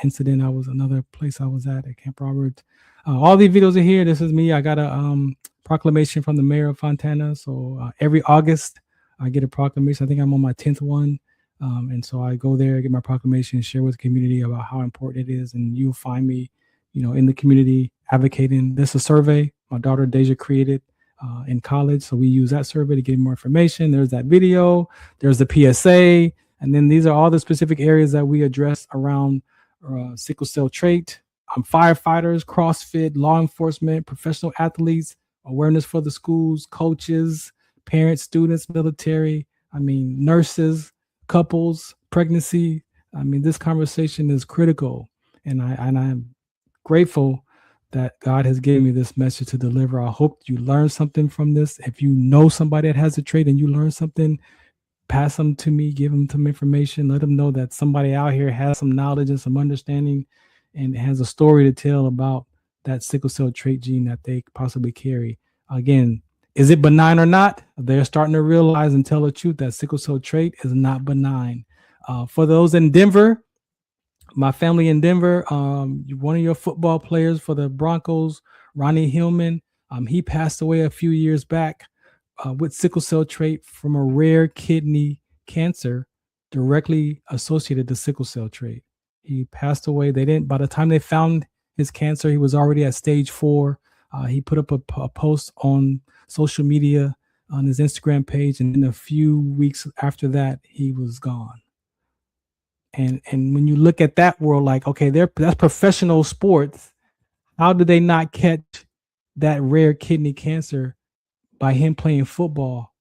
incident. Another place I was at Camp Roberts. All these videos are here. This is me. I got a proclamation from the mayor of Fontana. So every August I get a proclamation. I think I'm on my 10th one. And so I go there, get my proclamation, share with the community about how important it is. And you'll find me, in the community advocating. This is a survey my daughter Deja created in college. So we use that survey to get more information. There's that video. There's the PSA. And then these are all the specific areas that we address around sickle cell trait. Firefighters, CrossFit, law enforcement, professional athletes, awareness for the schools, coaches, parents, students, military, nurses, couples, pregnancy. This conversation is critical. And I'm grateful that God has given me this message to deliver. I hope you learn something from this. If you know somebody that has a trait and you learn something, pass them to me, give them some information, let them know that somebody out here has some knowledge and some understanding and has a story to tell about that sickle cell trait gene that they possibly carry. Again, is it benign or not? They're starting to realize and tell the truth that sickle cell trait is not benign. For those in Denver, my family in Denver, one of your football players for the Broncos, Ronnie Hillman, he passed away a few years back with sickle cell trait from a rare kidney cancer directly associated to sickle cell trait. He passed away. By the time they found his cancer, he was already at stage 4. He put up a post on social media on his Instagram page, and in a few weeks after that, he was gone. And when you look at that world, like, okay, that's professional sports. How did they not catch that rare kidney cancer by him playing football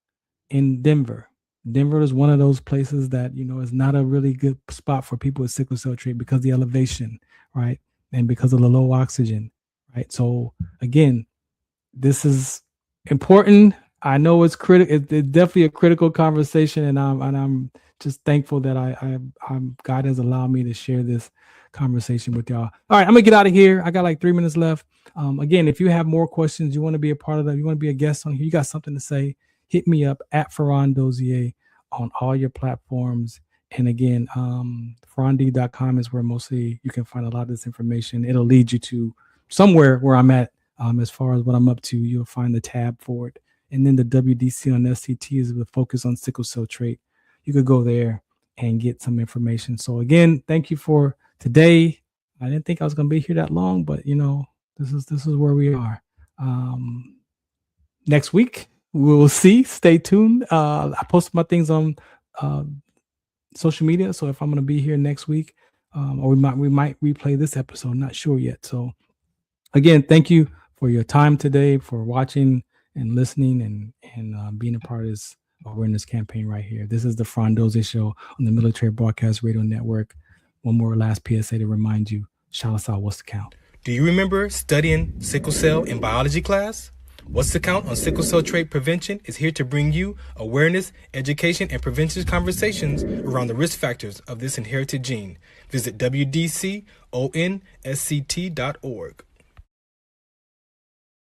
in Denver? Denver is one of those places that, is not a really good spot for people with sickle cell trait because of the elevation, right? And because of the low oxygen, right? So again, this is important. I know it's critical. It's definitely a critical conversation, and I'm just thankful that God has allowed me to share this conversation with y'all. All right, I'm gonna get out of here. I got like 3 minutes left. Again, if you have more questions, you want to be a part of that, you want to be a guest on here, you got something to say, hit me up at Farron Dozier on all your platforms. And again, farrond.com is where mostly you can find a lot of this information. It'll lead you to somewhere where I'm at as far as what I'm up to. You'll find the tab for it. And then the WDC on SCT is with focus on sickle cell trait. You could go there and get some information. So again, thank you for today. I didn't think I was going to be here that long, but this is where we are. Next week, we'll see. Stay tuned. I post my things on social media. So if I'm going to be here next week, or we might replay this episode, not sure yet. So again, thank you for your time today, for watching and listening and being a part of this awareness campaign right here. This is the Farron Dozier Show on the Military Broadcast Radio Network. One more last PSA to remind you, shout us out, what's the count? Do you remember studying sickle cell in biology class? What's the Count on Sickle Cell Trait Prevention is here to bring you awareness, education, and prevention conversations around the risk factors of this inherited gene. Visit WDCONSCT.org.